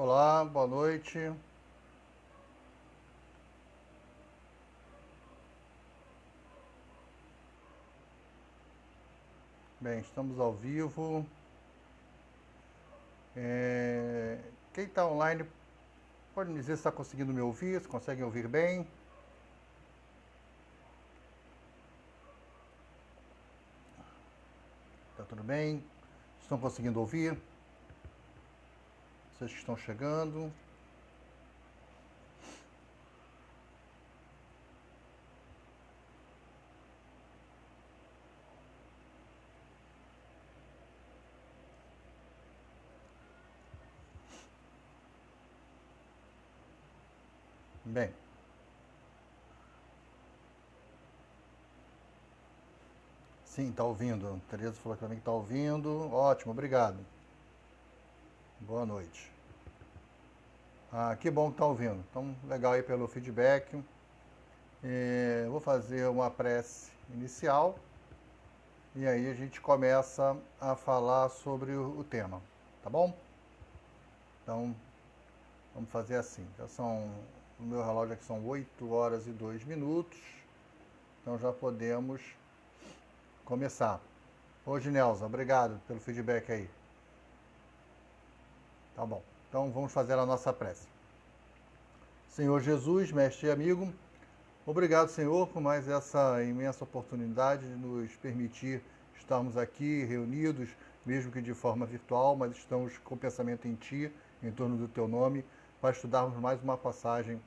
Olá, boa noite. Bem, estamos ao vivo. Quem está online pode me dizer se está conseguindo me ouvir, se conseguem ouvir bem. Está tudo bem? Estão conseguindo ouvir? Vocês que estão chegando. Bem, sim, está ouvindo. Tereza falou que também está ouvindo. Ótimo, obrigado. Boa noite. Ah, que bom que está ouvindo. Então, legal aí pelo feedback. Vou fazer uma prece inicial e aí a gente começa a falar sobre o tema, tá bom? Então, vamos fazer assim. No meu relógio aqui são 8 horas e 2 minutos, então já podemos começar. Hoje, Nelson, obrigado pelo feedback aí. Tá bom. Então, vamos fazer a nossa prece. Senhor Jesus, mestre e amigo, obrigado, Senhor, por mais essa imensa oportunidade de nos permitir estarmos aqui reunidos, mesmo que de forma virtual, mas estamos com o pensamento em Ti, em torno do Teu nome, para estudarmos mais uma passagem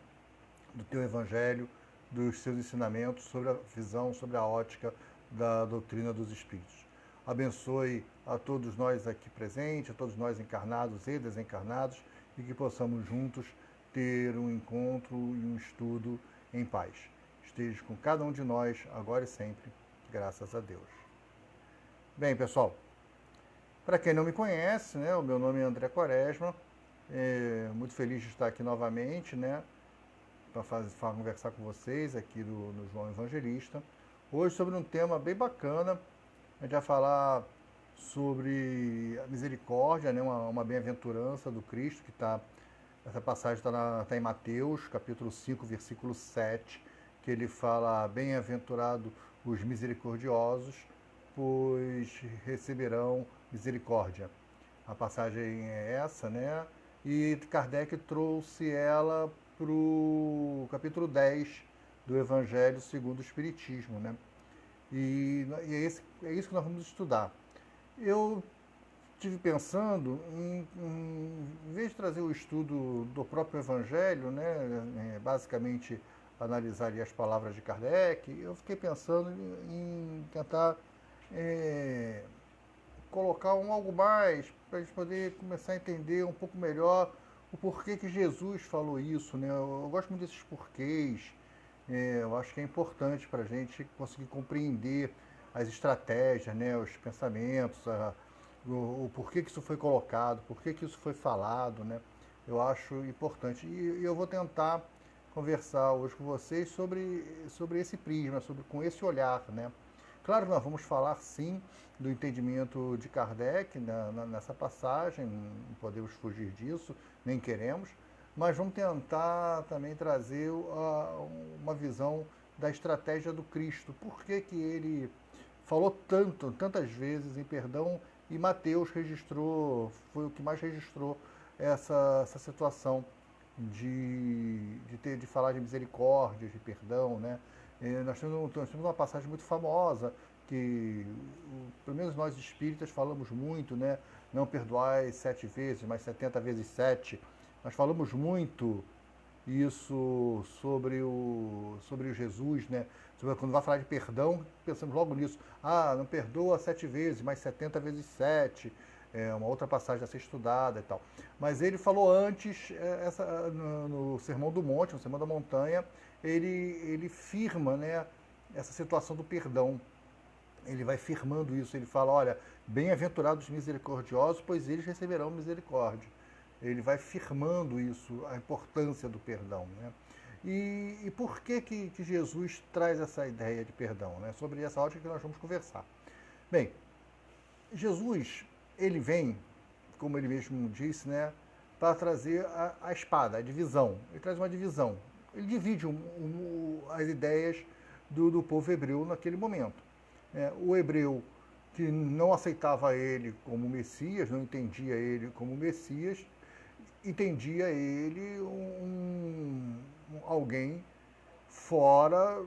do Teu Evangelho, dos Seus ensinamentos sobre a visão, sobre a ótica da doutrina dos Espíritos. Abençoe a todos nós aqui presentes, a todos nós encarnados e desencarnados, e que possamos juntos ter um encontro e um estudo em paz. Esteja com cada um de nós, agora e sempre, graças a Deus. Bem, pessoal, para quem não me conhece, né, o meu nome é André Quaresma, muito feliz de estar aqui novamente, né, para conversar com vocês aqui no João Evangelista. Hoje sobre um tema bem bacana, a gente vai falar sobre a misericórdia, né, uma bem-aventurança do Cristo, que está, essa passagem está em Mateus, capítulo 5, versículo 7, que ele fala, bem-aventurado os misericordiosos, pois receberão misericórdia. A passagem é essa, né? E Kardec trouxe ela para o capítulo 10 do Evangelho segundo o Espiritismo, né? É isso que nós vamos estudar. Eu estive pensando em vez de trazer o estudo do próprio Evangelho, né, basicamente analisar ali as palavras de Kardec, eu fiquei pensando em tentar é, colocar algo mais para a gente poder começar a entender um pouco melhor o porquê que Jesus falou isso, né? Eu gosto muito desses porquês. Eu acho que é importante para a gente conseguir compreender as estratégias, né? Os pensamentos, o porquê que isso foi colocado, porquê que isso foi falado, né? Eu acho importante. E eu vou tentar conversar hoje com vocês sobre esse prisma, com esse olhar, né? Claro que nós vamos falar sim do entendimento de Kardec nessa passagem, não podemos fugir disso, nem queremos, mas vamos tentar também trazer uma visão da estratégia do Cristo. Por que, que ele falou tantas vezes em perdão e Mateus foi o que mais registrou essa situação de falar de misericórdia, de perdão, né? Nós temos uma passagem muito famosa que, pelo menos nós espíritas falamos muito, né? Não perdoai 7 vezes, mas 70 vezes 7. Nós falamos muito isso sobre o Jesus, né? Quando vai falar de perdão, pensamos logo nisso. Ah, não perdoa 7 vezes, mas 70 vezes 7. É uma outra passagem a ser estudada e tal. Mas ele falou antes, no Sermão do Monte, no Sermão da Montanha, ele firma, né, essa situação do perdão. Ele vai firmando isso, ele fala, olha, bem-aventurados os misericordiosos, pois eles receberão misericórdia. Ele vai firmando isso, a importância do perdão, né? E por que Jesus traz essa ideia de perdão, né? Sobre essa ótica que nós vamos conversar. Bem, Jesus, ele vem, como ele mesmo disse, né? para trazer a espada, a divisão. Ele traz uma divisão. Ele divide as ideias do povo hebreu naquele momento. O hebreu que não aceitava ele como Messias, não entendia ele como Messias, entendia ele alguém fora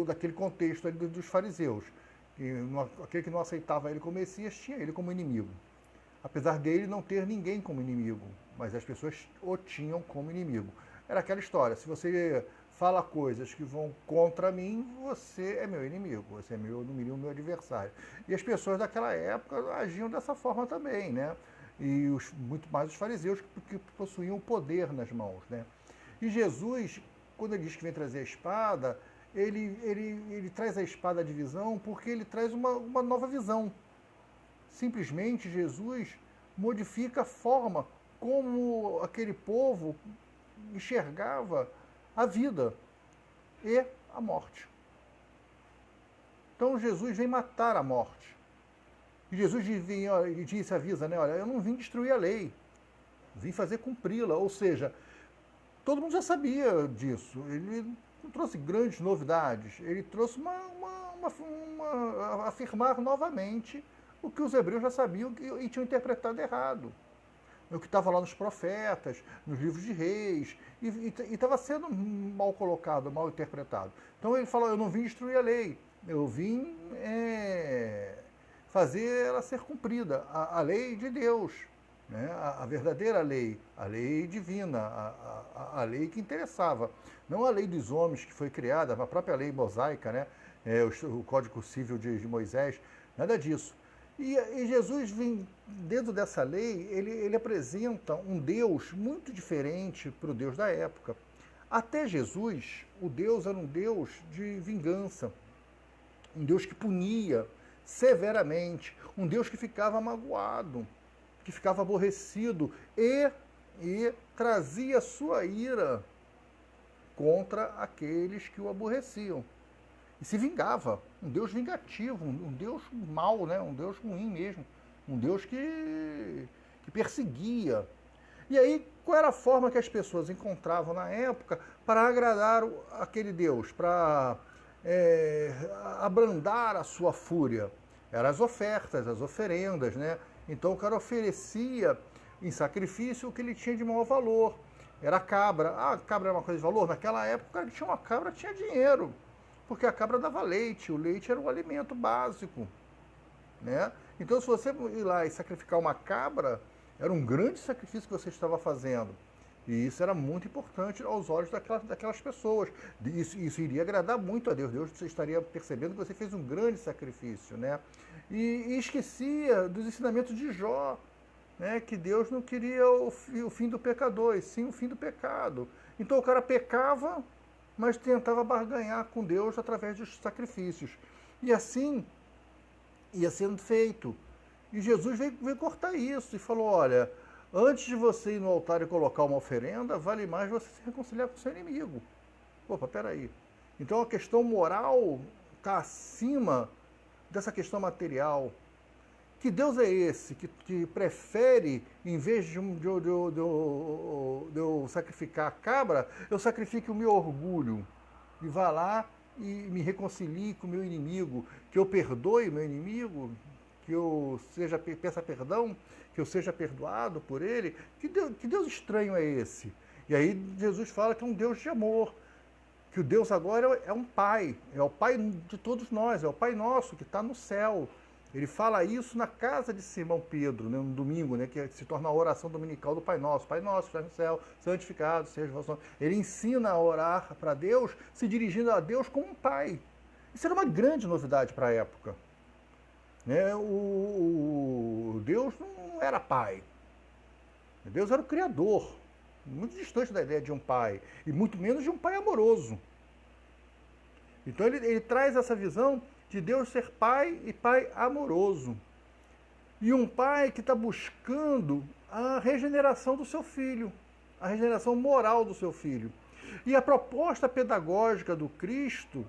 daquele contexto ali dos fariseus. Aquele que não aceitava ele como Messias tinha ele como inimigo. Apesar dele não ter ninguém como inimigo, mas as pessoas o tinham como inimigo. Era aquela história, se você fala coisas que vão contra mim, você é meu inimigo, você é no mínimo meu adversário. E as pessoas daquela época agiam dessa forma também, né? E muito mais os fariseus que possuíam o poder nas mãos, né? E Jesus, quando ele diz que vem trazer a espada, ele traz a espada à divisão porque ele traz uma nova visão. Simplesmente Jesus modifica a forma como aquele povo enxergava a vida e a morte. Então Jesus vem matar a morte. E Jesus disse, avisa, né? Olha, eu não vim destruir a lei, vim fazer cumpri-la. Ou seja, todo mundo já sabia disso. Ele não trouxe grandes novidades. Ele trouxe afirmar novamente o que os hebreus já sabiam e tinham interpretado errado. O que estava lá nos profetas, nos livros de reis, e estava sendo mal colocado, mal interpretado. Então ele falou, eu não vim destruir a lei, eu vim fazer ela ser cumprida, a lei de Deus, né? A verdadeira lei, a lei divina, a lei que interessava. Não a lei dos homens que foi criada, a própria lei mosaica, né? O Código Civil de Moisés, nada disso. E Jesus vem, dentro dessa lei, ele apresenta um Deus muito diferente para o Deus da época. Até Jesus, o Deus era um Deus de vingança, um Deus que punia severamente, um Deus que ficava magoado, que ficava aborrecido e trazia sua ira contra aqueles que o aborreciam. E se vingava, um Deus vingativo, um Deus mau, né? Um Deus ruim mesmo, um Deus que perseguia. E aí, qual era a forma que as pessoas encontravam na época para agradar aquele Deus, para abrandar a sua fúria? Eram as ofertas, as oferendas, né? Então o cara oferecia em sacrifício o que ele tinha de maior valor. Era a cabra. Ah, a cabra era uma coisa de valor? Naquela época, o cara que tinha uma cabra tinha dinheiro, porque a cabra dava leite, o leite era um alimento básico, né? Então, se você ir lá e sacrificar uma cabra, era um grande sacrifício que você estava fazendo. E isso era muito importante aos olhos daquelas pessoas. Isso iria agradar muito a Deus. Deus estaria percebendo que você fez um grande sacrifício, né? E esquecia dos ensinamentos de Jó, né? Que Deus não queria o fim do pecador, e sim o fim do pecado. Então o cara pecava, mas tentava barganhar com Deus através dos sacrifícios. E assim ia sendo feito. E Jesus veio cortar isso e falou, olha, antes de você ir no altar e colocar uma oferenda, vale mais você se reconciliar com o seu inimigo. Opa, peraí. Então a questão moral está acima dessa questão material. Que Deus é esse que prefere, em vez de eu sacrificar a cabra, eu sacrifique o meu orgulho e vá lá e me reconcilie com o meu inimigo, que eu perdoe o meu inimigo, que eu peça perdão, que eu seja perdoado por ele? Que Deus estranho é esse? E aí Jesus fala que é um Deus de amor, que o Deus agora é um Pai, é o Pai de todos nós, é o Pai nosso que está no céu. Ele fala isso na casa de Simão Pedro, né, no domingo, né, que se torna a oração dominical do Pai Nosso. Pai Nosso, que está no céu, santificado seja o vosso nome. Ele ensina a orar para Deus, se dirigindo a Deus como um pai. Isso era uma grande novidade para a época. Né? O Deus não era pai. Deus era o Criador, muito distante da ideia de um pai, e muito menos de um pai amoroso. Então ele traz essa visão de Deus ser pai e pai amoroso. E um pai que está buscando a regeneração do seu filho, a regeneração moral do seu filho. E a proposta pedagógica do Cristo,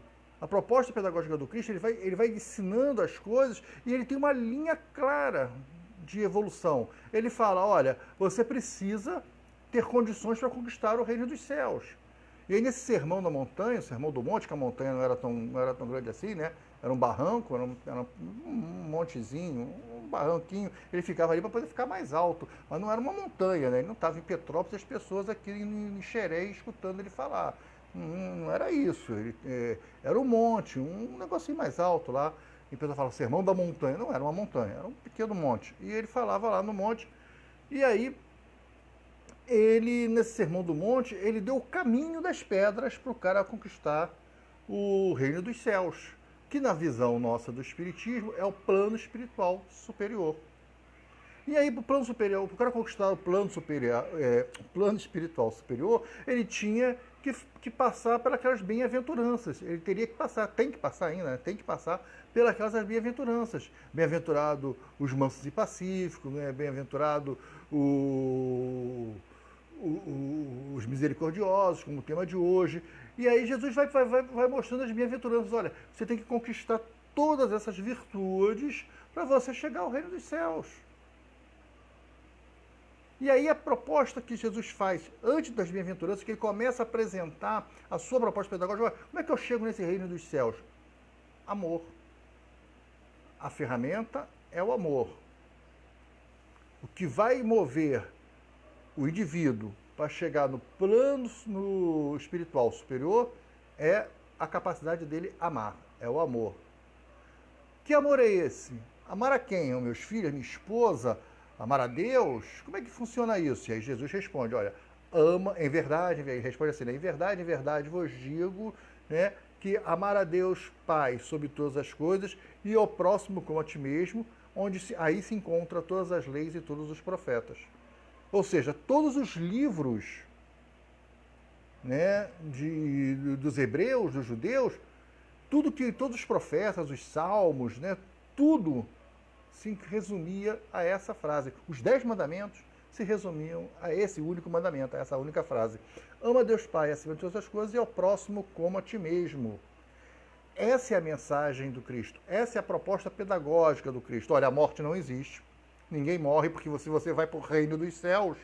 ele vai ensinando as coisas e ele tem uma linha clara de evolução. Ele fala, olha, você precisa ter condições para conquistar o reino dos céus. E aí nesse sermão da montanha, o sermão do monte, que a montanha não era tão grande assim, né? Era um barranco, era um montezinho, um barranquinho. Ele ficava ali para poder ficar mais alto, mas não era uma montanha, né? Ele não estava em Petrópolis, as pessoas aqui em Xerém escutando ele falar. Não era isso, era um monte, um negocinho mais alto lá. E a pessoa fala, sermão da montanha. Não era uma montanha, era um pequeno monte. E ele falava lá no monte, e aí ele, nesse sermão do monte, ele deu o caminho das pedras para o cara conquistar o reino dos céus, que na visão nossa do espiritismo é o plano espiritual superior. E aí, para o plano superior, para o cara conquistar o plano superior, plano espiritual superior, ele tinha que passar pelas bem-aventuranças. Ele teria que passar, tem que passar ainda, né? Tem que passar pelas bem-aventuranças. Bem-aventurado os mansos e pacíficos, né? Bem-aventurado os misericordiosos, como o tema de hoje. E aí Jesus vai mostrando as bem-aventuranças. Olha, você tem que conquistar todas essas virtudes para você chegar ao reino dos céus. E aí a proposta que Jesus faz antes das bem-aventuranças, que ele começa a apresentar a sua proposta pedagógica, como é que eu chego nesse reino dos céus? Amor. A ferramenta é o amor. O que vai mover o indivíduo para chegar no plano espiritual superior é a capacidade dele amar, é o amor. Que amor é esse? Amar a quem? Os meus filhos, minha esposa? Amar a Deus? Como é que funciona isso? E aí Jesus responde, olha, ama, em verdade, responde assim, né? Em verdade vos digo, né, que amar a Deus Pai sobre todas as coisas e ao próximo como a ti mesmo, onde aí se encontra todas as leis e todos os profetas. Ou seja, todos os livros, né, dos hebreus, dos judeus, todos os profetas, os salmos, né, tudo se resumia a essa frase. Os 10 mandamentos se resumiam a esse único mandamento, a essa única frase. Ama Deus Pai acima de todas as coisas e ao próximo como a ti mesmo. Essa é a mensagem do Cristo. Essa é a proposta pedagógica do Cristo. Olha, a morte não existe. Ninguém morre porque você vai para o reino dos céus.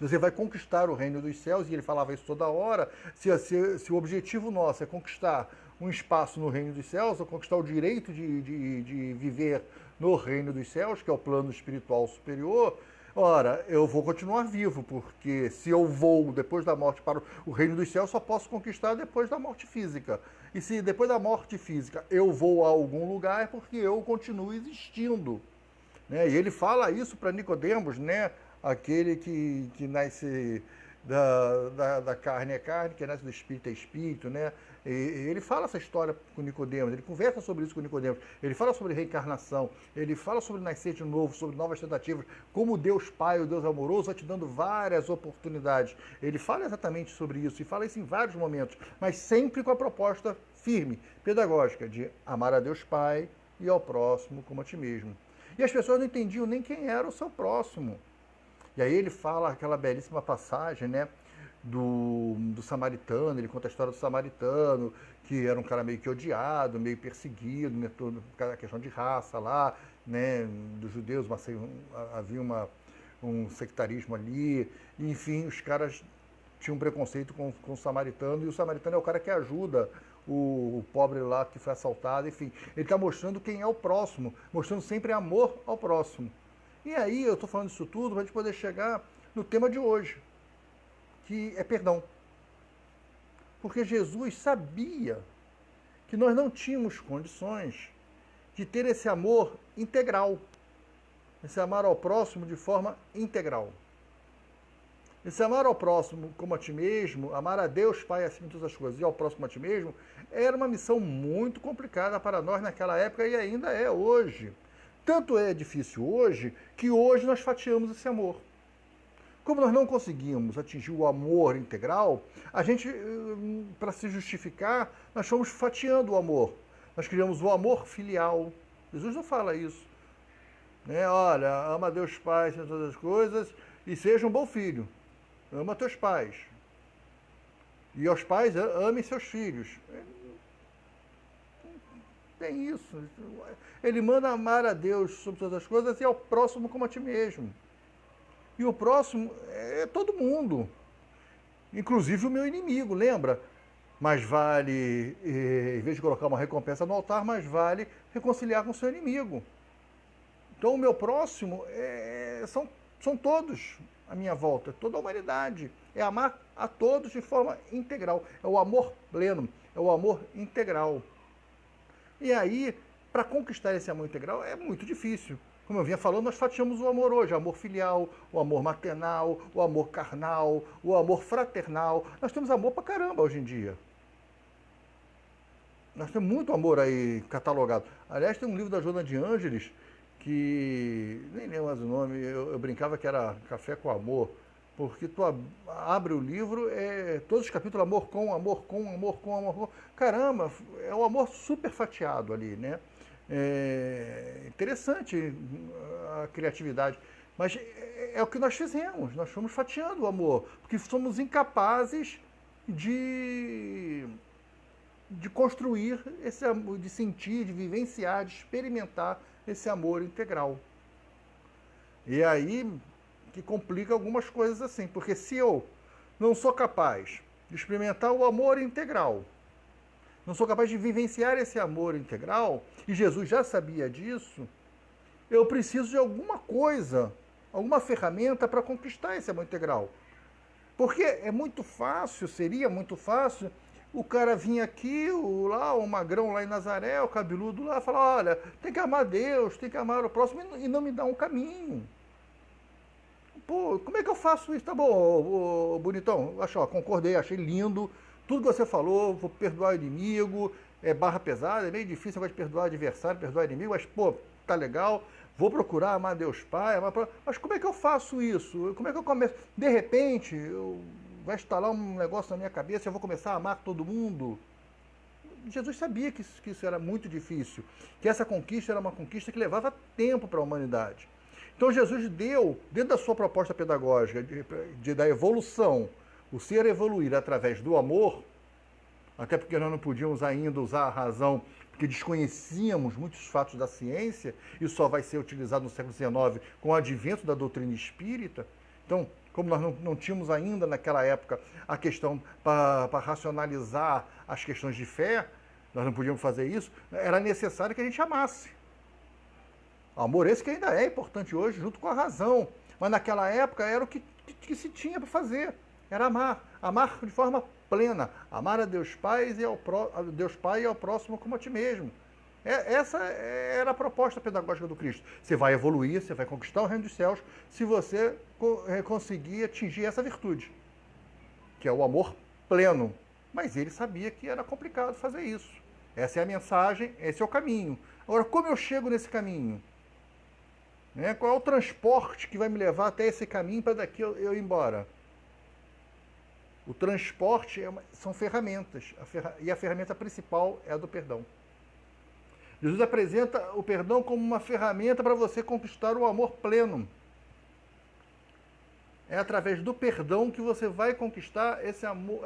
Você vai conquistar o reino dos céus, e ele falava isso toda hora, se o objetivo nosso é conquistar um espaço no reino dos céus, ou conquistar o direito de viver no reino dos céus, que é o plano espiritual superior, ora, eu vou continuar vivo, porque se eu vou depois da morte para o reino dos céus, só posso conquistar depois da morte física. E se depois da morte física eu vou a algum lugar, é porque eu continuo existindo. Né? E ele fala isso para Nicodemos, né? Aquele que nasce da carne é carne, que nasce do espírito é espírito, né? E ele fala essa história com Nicodemos, ele conversa sobre isso com Nicodemos, ele fala sobre reencarnação, ele fala sobre nascer de novo, sobre novas tentativas, como Deus Pai, o Deus amoroso, vai te dando várias oportunidades. Ele fala exatamente sobre isso, e fala isso em vários momentos, mas sempre com a proposta firme, pedagógica, de amar a Deus Pai e ao próximo como a ti mesmo. E as pessoas não entendiam nem quem era o seu próximo. E aí ele fala aquela belíssima passagem, né, do samaritano, ele conta a história do samaritano, que era um cara meio que odiado, meio perseguido, né, a questão de raça lá, né, dos judeus, havia um sectarismo ali, e, enfim, os caras tinham um preconceito com o samaritano, e o samaritano é o cara que ajuda o pobre lá que foi assaltado, enfim. Ele está mostrando quem é o próximo, mostrando sempre amor ao próximo. E aí eu estou falando isso tudo para a gente poder chegar no tema de hoje, que é perdão. Porque Jesus sabia que nós não tínhamos condições de ter esse amor integral, esse amar ao próximo de forma integral. Esse amar ao próximo como a ti mesmo, amar a Deus Pai acima de todas as coisas e ao próximo a ti mesmo, era uma missão muito complicada para nós naquela época e ainda é hoje. Tanto é difícil hoje, que hoje nós fatiamos esse amor. Como nós não conseguimos atingir o amor integral, a gente, para se justificar, nós fomos fatiando o amor. Nós criamos o amor filial. Jesus não fala isso. Né? Olha, ama a Deus Pai em todas as coisas e seja um bom filho. Ama teus pais. E aos pais, amem seus filhos. tem isso. Ele manda amar a Deus sobre todas as coisas e ao próximo como a ti mesmo. E o próximo é todo mundo, inclusive o meu inimigo, lembra? Mais vale, em vez de colocar uma recompensa no altar, mais vale reconciliar com o seu inimigo. Então o meu próximo são todos à minha volta, toda a humanidade. É amar a todos de forma integral. É o amor pleno, é o amor integral. E aí, para conquistar esse amor integral é muito difícil. Como eu vinha falando, nós fatiamos o amor hoje, o amor filial, o amor maternal, o amor carnal, o amor fraternal. Nós temos amor pra caramba hoje em dia. Nós temos muito amor aí catalogado. Aliás, tem um livro da Joana de Ângeles, que nem lembro mais o nome, eu brincava que era Café com Amor, porque tu abre o livro, todos os capítulos, amor com, amor com, amor com, amor com. Caramba, é um amor super fatiado ali, né? É interessante a criatividade, mas é o que nós fizemos, nós fomos fatiando o amor, porque somos incapazes de construir esse amor, de sentir, de vivenciar, de experimentar esse amor integral. E aí que complica algumas coisas assim, porque se eu não sou capaz de experimentar o amor integral, não sou capaz de vivenciar esse amor integral, e Jesus já sabia disso, eu preciso de alguma coisa, alguma ferramenta para conquistar esse amor integral. Porque é muito fácil, seria muito fácil, o cara vinha aqui, o magrão lá em Nazaré, o cabeludo lá, falar, olha, tem que amar Deus, tem que amar o próximo, e não me dá um caminho. Pô, como é que eu faço isso? Tá bom, bonitão, concordei, achei lindo, tudo que você falou, vou perdoar o inimigo, é barra pesada, é meio difícil agora de perdoar adversário, perdoar inimigo, mas, pô, tá legal, vou procurar amar Deus Pai, mas como é que eu faço isso? Como é que eu começo? De repente, vai instalar um negócio na minha cabeça, eu vou começar a amar todo mundo? Jesus sabia que isso era muito difícil, que essa conquista era uma conquista que levava tempo para a humanidade. Então Jesus deu, dentro da sua proposta pedagógica, da evolução, o ser evoluir através do amor, até porque nós não podíamos ainda usar a razão, porque desconhecíamos muitos fatos da ciência, e só vai ser utilizado no século XIX com o advento da doutrina espírita. Então, como nós não tínhamos ainda naquela época a questão para racionalizar as questões de fé, nós não podíamos fazer isso, era necessário que a gente amasse. O amor esse que ainda é importante hoje, junto com a razão. Mas naquela época era o que se tinha para fazer. Era amar. Amar de forma plena. Amar a Deus Pai e ao próximo como a ti mesmo. Essa era a proposta pedagógica do Cristo. Você vai evoluir, você vai conquistar o reino dos céus, se você conseguir atingir essa virtude, que é o amor pleno. Mas ele sabia que era complicado fazer isso. Essa é a mensagem, esse é o caminho. Agora, como eu chego nesse caminho? Qual é o transporte que vai me levar até esse caminho para daqui eu ir embora? O transporte são ferramentas, e a ferramenta principal é a do perdão. Jesus apresenta o perdão como uma ferramenta para você conquistar o amor pleno. É através do perdão que você vai conquistar esse amor,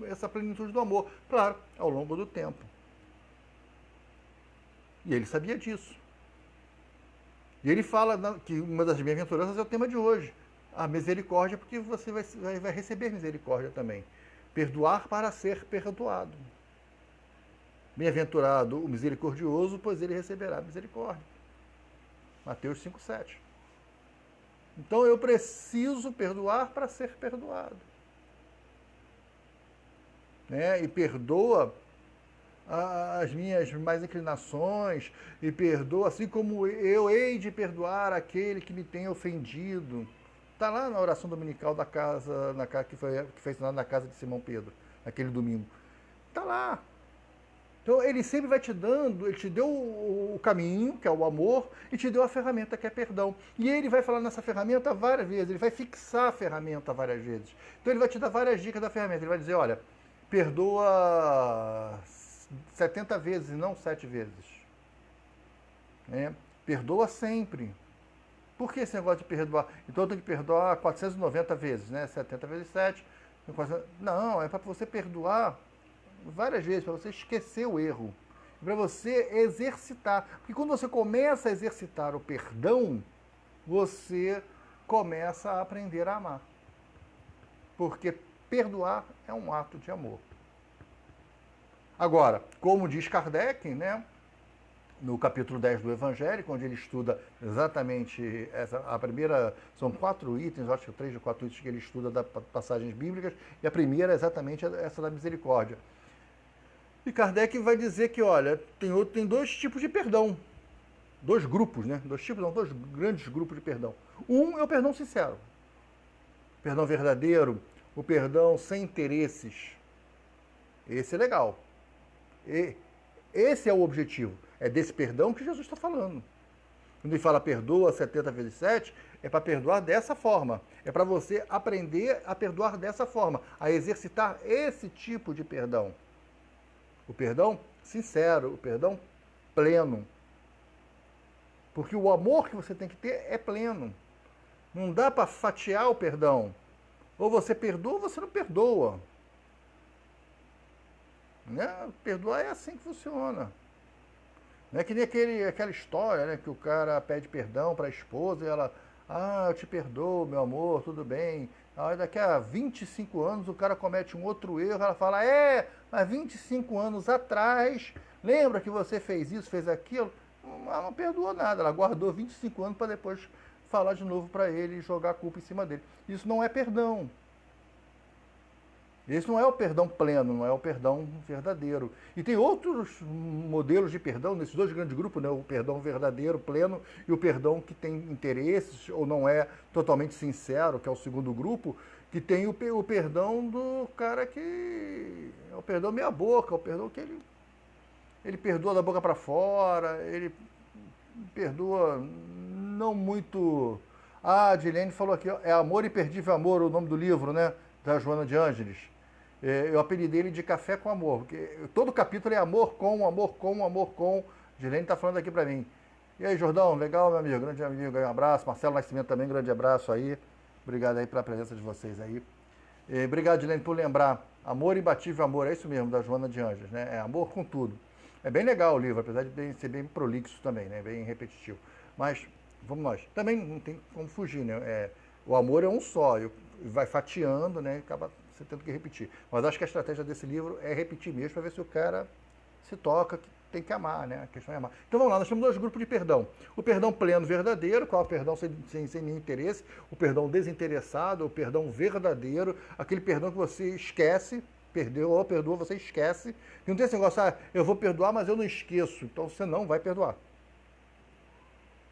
essa plenitude do amor. Claro, ao longo do tempo. E ele sabia disso. E ele fala que uma das bem-aventuranças é o tema de hoje. A misericórdia, porque você vai receber misericórdia também. Perdoar para ser perdoado. Bem-aventurado o misericordioso, pois ele receberá misericórdia. Mateus 5,7. Então eu preciso perdoar para ser perdoado. E perdoa as minhas más inclinações, e perdoa assim como eu hei de perdoar aquele que me tem ofendido. Está lá na oração dominical da casa, que foi ensinada na casa de Simão Pedro, naquele domingo. Está lá. Então ele sempre vai te dando, ele te deu o caminho, que é o amor, e te deu a ferramenta, que é perdão. E ele vai falar nessa ferramenta várias vezes, ele vai fixar a ferramenta várias vezes. Então ele vai te dar várias dicas da ferramenta, ele vai dizer, olha, perdoa 70 vezes e não 7 vezes. Perdoa sempre. Por que esse negócio de perdoar? Então eu tenho que perdoar 490 vezes, 70 vezes 7. Não, é para você perdoar várias vezes, para você esquecer o erro. para você exercitar. Porque quando você começa a exercitar o perdão, você começa a aprender a amar. Porque perdoar é um ato de amor. Agora, como diz Kardec, né, no capítulo 10 do Evangelho, onde ele estuda exatamente a primeira, são 4 itens, acho que 3 ou 4 itens que ele estuda das passagens bíblicas, e a primeira é exatamente essa da misericórdia. E Kardec vai dizer que, olha, tem 2 tipos de perdão, 2 grupos, né? 2 tipos, não, 2 grandes grupos de perdão. Um é o perdão sincero, o perdão verdadeiro, o perdão sem interesses. Esse é legal. E esse é o objetivo. É desse perdão que Jesus está falando. Quando ele fala perdoa 70 vezes 7, é para perdoar dessa forma. É para você aprender a perdoar dessa forma, a exercitar esse tipo de perdão. O perdão sincero, o perdão pleno. Porque o amor que você tem que ter é pleno. Não dá para fatiar o perdão. Ou você perdoa ou você não perdoa. Né? Perdoar é assim que funciona. Não é que nem aquela história, né, que o cara pede perdão para a esposa e ela, eu te perdoo, meu amor, tudo bem. Aí daqui a 25 anos o cara comete um outro erro, ela fala, mas 25 anos atrás, lembra que você fez isso, fez aquilo? Ela não perdoou nada, ela guardou 25 anos para depois falar de novo para ele e jogar a culpa em cima dele. Isso não é perdão. Esse não é o perdão pleno, não é o perdão verdadeiro. E tem outros modelos de perdão, nesses 2 grandes grupos, né? O perdão verdadeiro, pleno, e o perdão que tem interesses, ou não é totalmente sincero, que é o segundo grupo, que tem o perdão do cara que... é o perdão meia boca, é o perdão que ele perdoa da boca para fora, ele perdoa não muito... a Adilene falou aqui, é Amor Imperdível Amor, o nome do livro, né? Da Joana de Ângeles. Eu apelidei ele de Café com Amor, porque todo capítulo é amor com, amor com, amor com. Gilene está falando aqui para mim. E aí, Jordão, legal, meu amigo? Grande amigo, um abraço. Marcelo Nascimento também, grande abraço aí. Obrigado aí pela presença de vocês aí. Obrigado, Gilene, por lembrar. Amor Imbatível Amor, é isso mesmo, da Joana de Ângeles, né? É amor com tudo. É bem legal o livro, apesar de ser bem prolixo também, né? Bem repetitivo. Mas, vamos nós. Também não tem como fugir, né? O amor é um só, vai fatiando, né? Acaba você tendo que repetir. Mas acho que a estratégia desse livro é repetir mesmo para ver se o cara se toca, que tem que amar, né? A questão é amar. Então vamos lá, nós temos 2 grupos de perdão. O perdão pleno verdadeiro, qual é o perdão sem nenhum interesse, o perdão desinteressado, o perdão verdadeiro, aquele perdão que você esquece, perdeu ou perdoa, você esquece. E não tem esse negócio, eu vou perdoar, mas eu não esqueço. Então você não vai perdoar.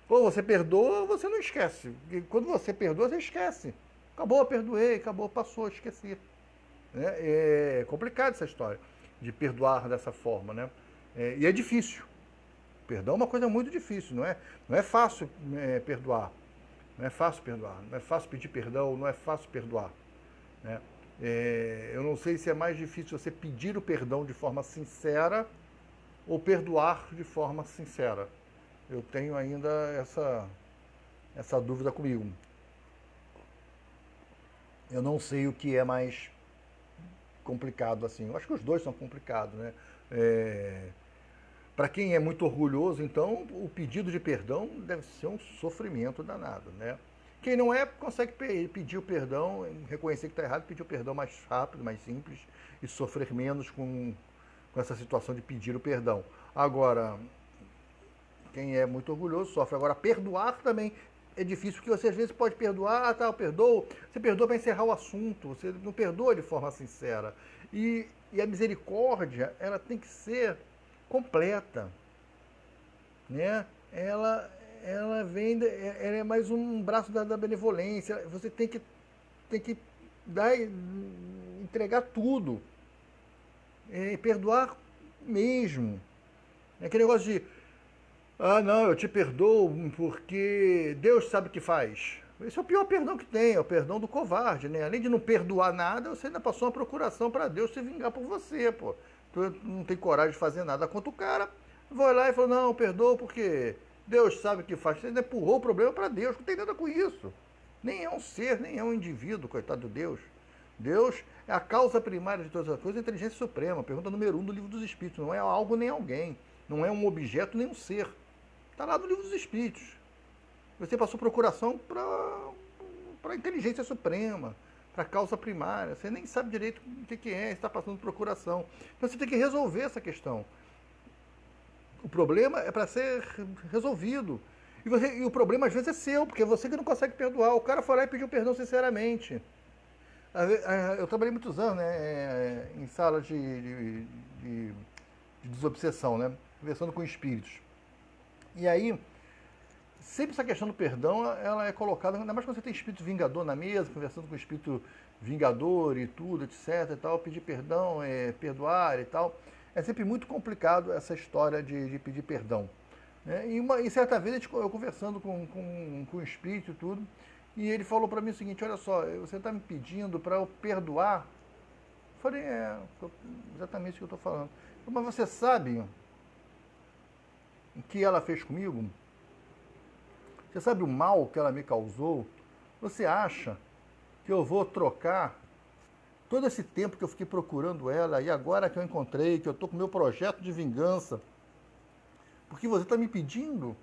Ou você perdoa ou você não esquece. E quando você perdoa, você esquece. Acabou, perdoei, acabou, passou, esqueci. É complicado essa história de perdoar dessa forma, né? E é difícil. Perdão é uma coisa muito difícil, não é fácil perdoar. Não é fácil perdoar, não é fácil pedir perdão, não é fácil perdoar. Né? Eu não sei se é mais difícil você pedir o perdão de forma sincera ou perdoar de forma sincera. Eu tenho ainda essa dúvida comigo. Eu não sei o que é mais complicado assim. Eu acho que os 2 são complicados, né? Para quem é muito orgulhoso, então, o pedido de perdão deve ser um sofrimento danado, né? Quem não é, consegue pedir o perdão, reconhecer que está errado, pedir o perdão mais rápido, mais simples e sofrer menos com essa situação de pedir o perdão. Agora, quem é muito orgulhoso sofre. Agora, perdoar também é difícil, porque você às vezes pode perdoar, eu perdoo. Você perdoa para encerrar o assunto, você não perdoa de forma sincera. E a misericórdia, ela tem que ser completa, né? Ela vem, ela é mais um braço da benevolência. Você tem que dar, entregar tudo, perdoar mesmo. É aquele negócio de não, eu te perdoo porque Deus sabe o que faz. Esse é o pior perdão que tem, é o perdão do covarde, né? Além de não perdoar nada, você ainda passou uma procuração para Deus se vingar por você, pô. Tu não tem coragem de fazer nada contra o cara, vai lá e fala, não, perdoa porque Deus sabe o que faz. Você ainda empurrou o problema para Deus, não tem nada com isso. Nem é um ser, nem é um indivíduo, coitado de Deus. Deus é a causa primária de todas as coisas, a inteligência suprema, pergunta número 1 do Livro dos Espíritos, não é algo nem alguém. não é um objeto nem um ser. Está lá no livro dos Espíritos. Você passou procuração para a inteligência suprema, para a causa primária. Você nem sabe direito o que é, está passando procuração. Então você tem que resolver essa questão. O problema é para ser resolvido. E o problema às vezes é seu, porque é você que não consegue perdoar. O cara foi lá e pediu perdão sinceramente. Eu trabalhei muitos anos, né, em sala de desobsessão, né, conversando com espíritos. E aí, sempre essa questão do perdão, ela é colocada, ainda mais quando você tem espírito vingador na mesa, conversando com o espírito vingador e tudo, etc. E tal, pedir perdão, perdoar e tal. É sempre muito complicado essa história de pedir perdão. Né? E certa vez eu conversando com o espírito e tudo, e ele falou para mim o seguinte: olha só, você está me pedindo para eu perdoar? Eu falei, exatamente o que eu estou falando. Mas você sabe o que ela fez comigo? Você sabe o mal que ela me causou? Você acha que eu vou trocar todo esse tempo que eu fiquei procurando ela e agora que eu encontrei, que eu estou com o meu projeto de vingança, porque você está me pedindo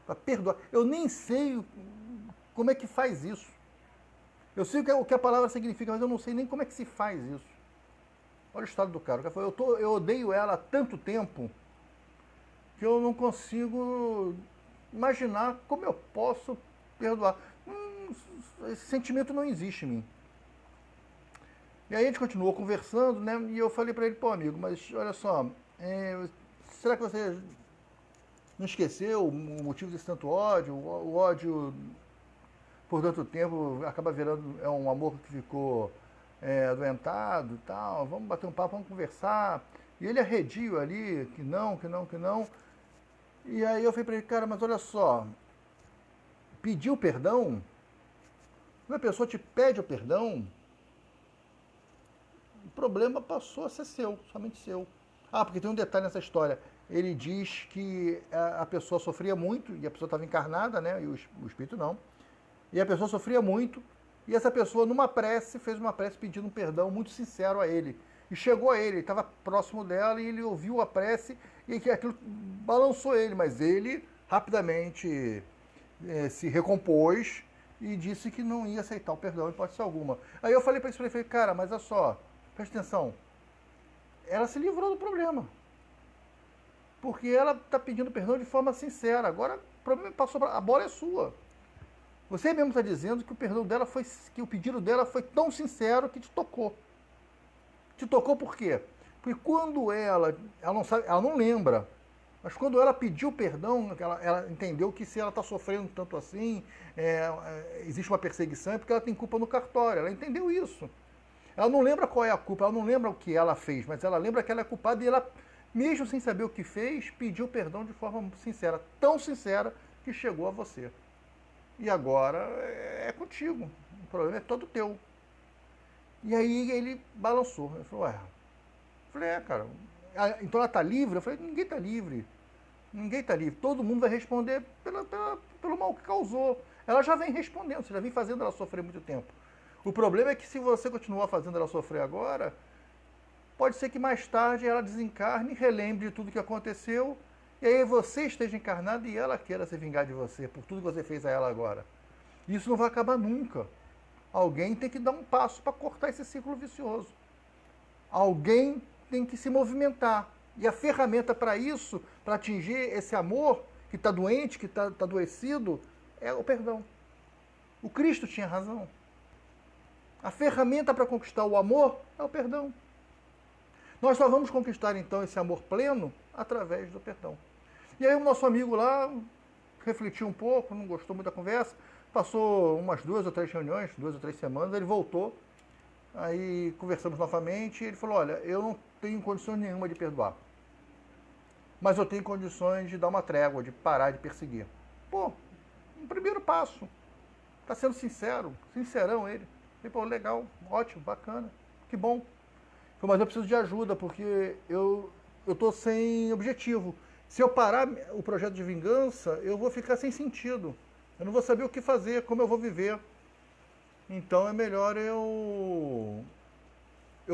para perdoar? Eu nem sei como é que faz isso. Eu sei o que a palavra significa, mas eu não sei nem como é que se faz isso. Olha o estado do cara. Eu odeio ela há tanto tempo que eu não consigo imaginar como eu posso perdoar. Esse sentimento não existe em mim. E aí a gente continuou conversando, né? E eu falei para ele, pô, amigo, mas olha só, será que você não esqueceu o motivo desse tanto ódio? O ódio, por tanto tempo, acaba virando um amor que ficou adoentado e tal. Vamos bater um papo, vamos conversar. E ele arredio ali, que não. E aí eu falei para ele, cara, mas olha só, pedir o perdão, quando a pessoa te pede o perdão, o problema passou a ser seu, somente seu. Porque tem um detalhe nessa história. Ele diz que a pessoa sofria muito, e a pessoa estava encarnada, né? E o espírito não. E a pessoa sofria muito, e essa pessoa, numa prece, fez uma prece pedindo um perdão muito sincero a ele. E chegou a ele estava próximo dela, e ele ouviu a prece, e que aquilo balançou ele, mas ele rapidamente se recompôs e disse que não ia aceitar o perdão em hipótese alguma. Aí eu falei para ele, falei, cara, mas olha só, presta atenção, ela se livrou do problema. Porque ela está pedindo perdão de forma sincera. Agora o problema passou, a bola é sua. Você mesmo está dizendo que o perdão dela foi, que o pedido dela foi tão sincero que te tocou. Te tocou por quê? Porque quando ela não sabe, ela não lembra, mas quando ela pediu perdão, ela entendeu que se ela está sofrendo tanto assim, existe uma perseguição, é porque ela tem culpa no cartório. Ela entendeu isso. Ela não lembra qual é a culpa, ela não lembra o que ela fez, mas ela lembra que ela é culpada e ela, mesmo sem saber o que fez, pediu perdão de forma sincera, tão sincera que chegou a você. E agora é contigo, o problema é todo teu. E aí ele balançou, ele falou, eu falei, cara, então ela está livre? Eu falei, ninguém está livre, todo mundo vai responder pelo mal que causou. Ela já vem respondendo, você já vem fazendo ela sofrer muito tempo. O problema é que se você continuar fazendo ela sofrer agora, pode ser que mais tarde ela desencarne, relembre de tudo que aconteceu, e aí você esteja encarnado e ela queira se vingar de você por tudo que você fez a ela agora. Isso não vai acabar nunca. Alguém tem que dar um passo para cortar esse ciclo vicioso. Alguém tem que se movimentar. E a ferramenta para isso, para atingir esse amor que está doente, que está adoecido, é o perdão. O Cristo tinha razão. A ferramenta para conquistar o amor é o perdão. Nós só vamos conquistar, então, esse amor pleno através do perdão. E aí o nosso amigo lá refletiu um pouco, não gostou muito da conversa, passou umas 2 ou 3 reuniões, 2 ou 3 semanas, ele voltou, aí conversamos novamente, e ele falou, olha, eu não tenho condições nenhuma de perdoar, mas eu tenho condições de dar uma trégua, de parar de perseguir. Pô, um primeiro passo. Está sendo sincero, sincerão ele. E, pô, legal, ótimo, bacana, que bom. Mas eu preciso de ajuda, porque eu estou sem objetivo. Se eu parar o projeto de vingança, eu vou ficar sem sentido. Eu não vou saber o que fazer, como eu vou viver. Então é melhor eu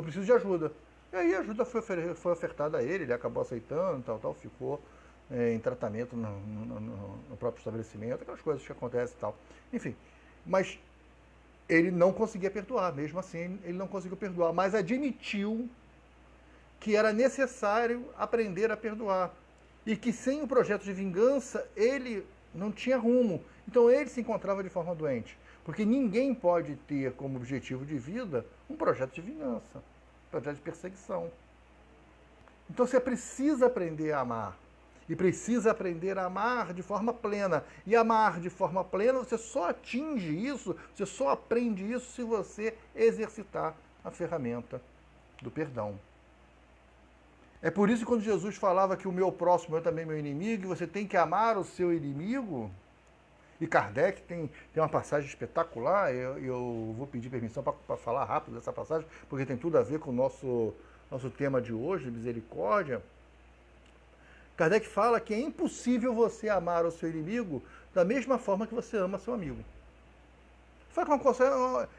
preciso de ajuda. E aí a ajuda foi ofertada a ele acabou aceitando, tal, ficou em tratamento no próprio estabelecimento, aquelas coisas que acontecem e tal. Enfim, mas ele não conseguia perdoar, mesmo assim ele não conseguiu perdoar, mas admitiu que era necessário aprender a perdoar e que sem o projeto de vingança ele não tinha rumo. Então ele se encontrava de forma doente, porque ninguém pode ter como objetivo de vida um projeto de vingança, um projeto de perseguição. Então você precisa aprender a amar. E precisa aprender a amar de forma plena. E amar de forma plena, você só atinge isso, você só aprende isso se você exercitar a ferramenta do perdão. É por isso que quando Jesus falava que o meu próximo é também meu inimigo, e você tem que amar o seu inimigo, e Kardec tem uma passagem espetacular, eu vou pedir permissão para falar rápido dessa passagem, porque tem tudo a ver com o nosso tema de hoje, misericórdia. Kardec fala que é impossível você amar o seu inimigo da mesma forma que você ama seu amigo.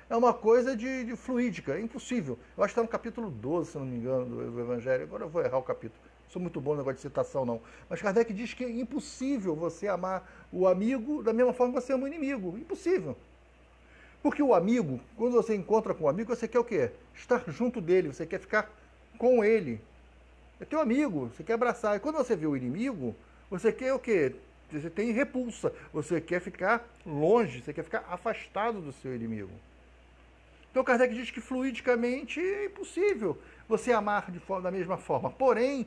É uma coisa de fluídica, é impossível. Eu acho que está no capítulo 12, se não me engano, do Evangelho. Agora eu vou errar o capítulo. Não sou muito bom no negócio de citação, não. Mas Kardec diz que é impossível você amar o amigo da mesma forma que você ama o inimigo. Impossível. Porque o amigo, quando você encontra com o amigo, você quer o quê? Estar junto dele, você quer ficar com ele. É teu amigo, você quer abraçar. E quando você vê o inimigo, você quer o quê? Você tem repulsa, você quer ficar longe, você quer ficar afastado do seu inimigo. Então Kardec diz que fluidicamente é impossível você amar da mesma forma. Porém,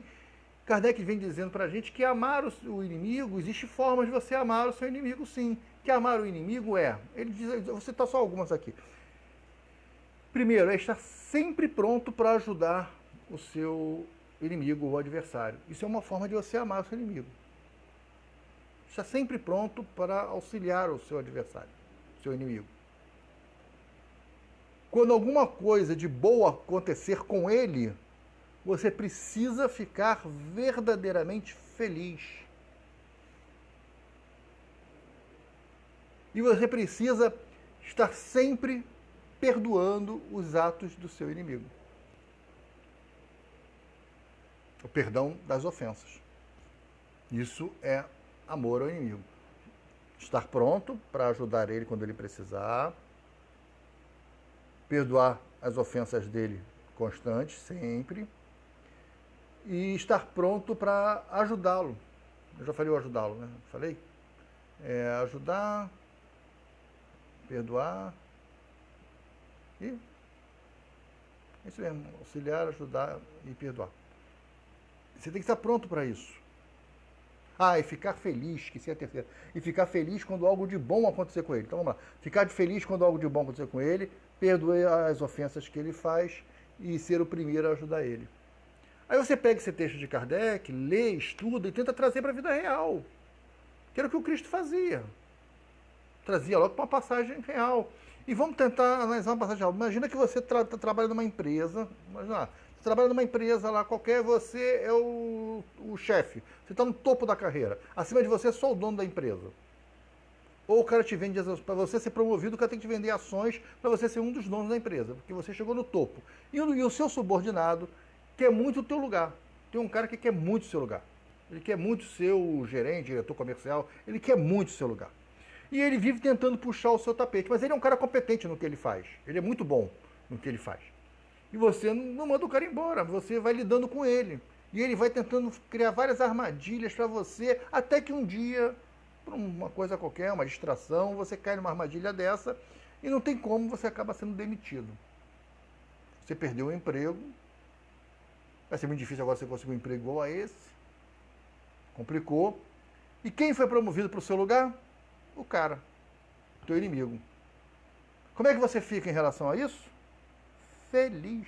Kardec vem dizendo para a gente que amar o inimigo, existe formas de você amar o seu inimigo sim. Que amar o inimigo ele diz, eu vou citar só algumas aqui. Primeiro, é estar sempre pronto para ajudar o seu inimigo ou adversário. Isso é uma forma de você amar o seu inimigo. Está sempre pronto para auxiliar o seu adversário, o seu inimigo. Quando alguma coisa de boa acontecer com ele, você precisa ficar verdadeiramente feliz. E você precisa estar sempre perdoando os atos do seu inimigo. O perdão das ofensas. Isso é amor ao inimigo. Estar pronto para ajudar ele quando ele precisar. Perdoar as ofensas dele constantes, sempre. E estar pronto para ajudá-lo. Eu já falei o ajudá-lo, né? Falei? Ajudar, perdoar e isso mesmo, auxiliar, ajudar e perdoar. Você tem que estar pronto para isso. E ficar feliz, esqueci a terceira. E ficar feliz quando algo de bom acontecer com ele. Então vamos lá. Ficar feliz quando algo de bom acontecer com ele, perdoar as ofensas que ele faz e ser o primeiro a ajudar ele. Aí você pega esse texto de Kardec, lê, estuda e tenta trazer para a vida real. Que era o que o Cristo fazia. Trazia logo para uma passagem real. E vamos tentar analisar uma passagem real. Imagina que você trabalha numa empresa. Imagina lá, você trabalha numa empresa lá qualquer, você é o chefe. Você está no topo da carreira. Acima de você é só o dono da empresa. Ou o cara te vende, para você ser promovido, o cara tem que te vender ações para você ser um dos donos da empresa, porque você chegou no topo. E o seu subordinado quer muito o teu lugar. Tem um cara que quer muito o seu lugar. Ele quer muito ser o gerente, diretor comercial, ele quer muito o seu lugar. E ele vive tentando puxar o seu tapete, mas ele é um cara competente no que ele faz. Ele é muito bom no que ele faz. E você não manda o cara embora, você vai lidando com ele. E ele vai tentando criar várias armadilhas para você, até que um dia, por uma coisa qualquer, uma distração, você cai numa armadilha dessa e não tem como, você acaba sendo demitido. Você perdeu o emprego, vai ser muito difícil agora você conseguir um emprego igual a esse. Complicou. E quem foi promovido para o seu lugar? O cara, o teu inimigo. Como é que você fica em relação a isso? Feliz.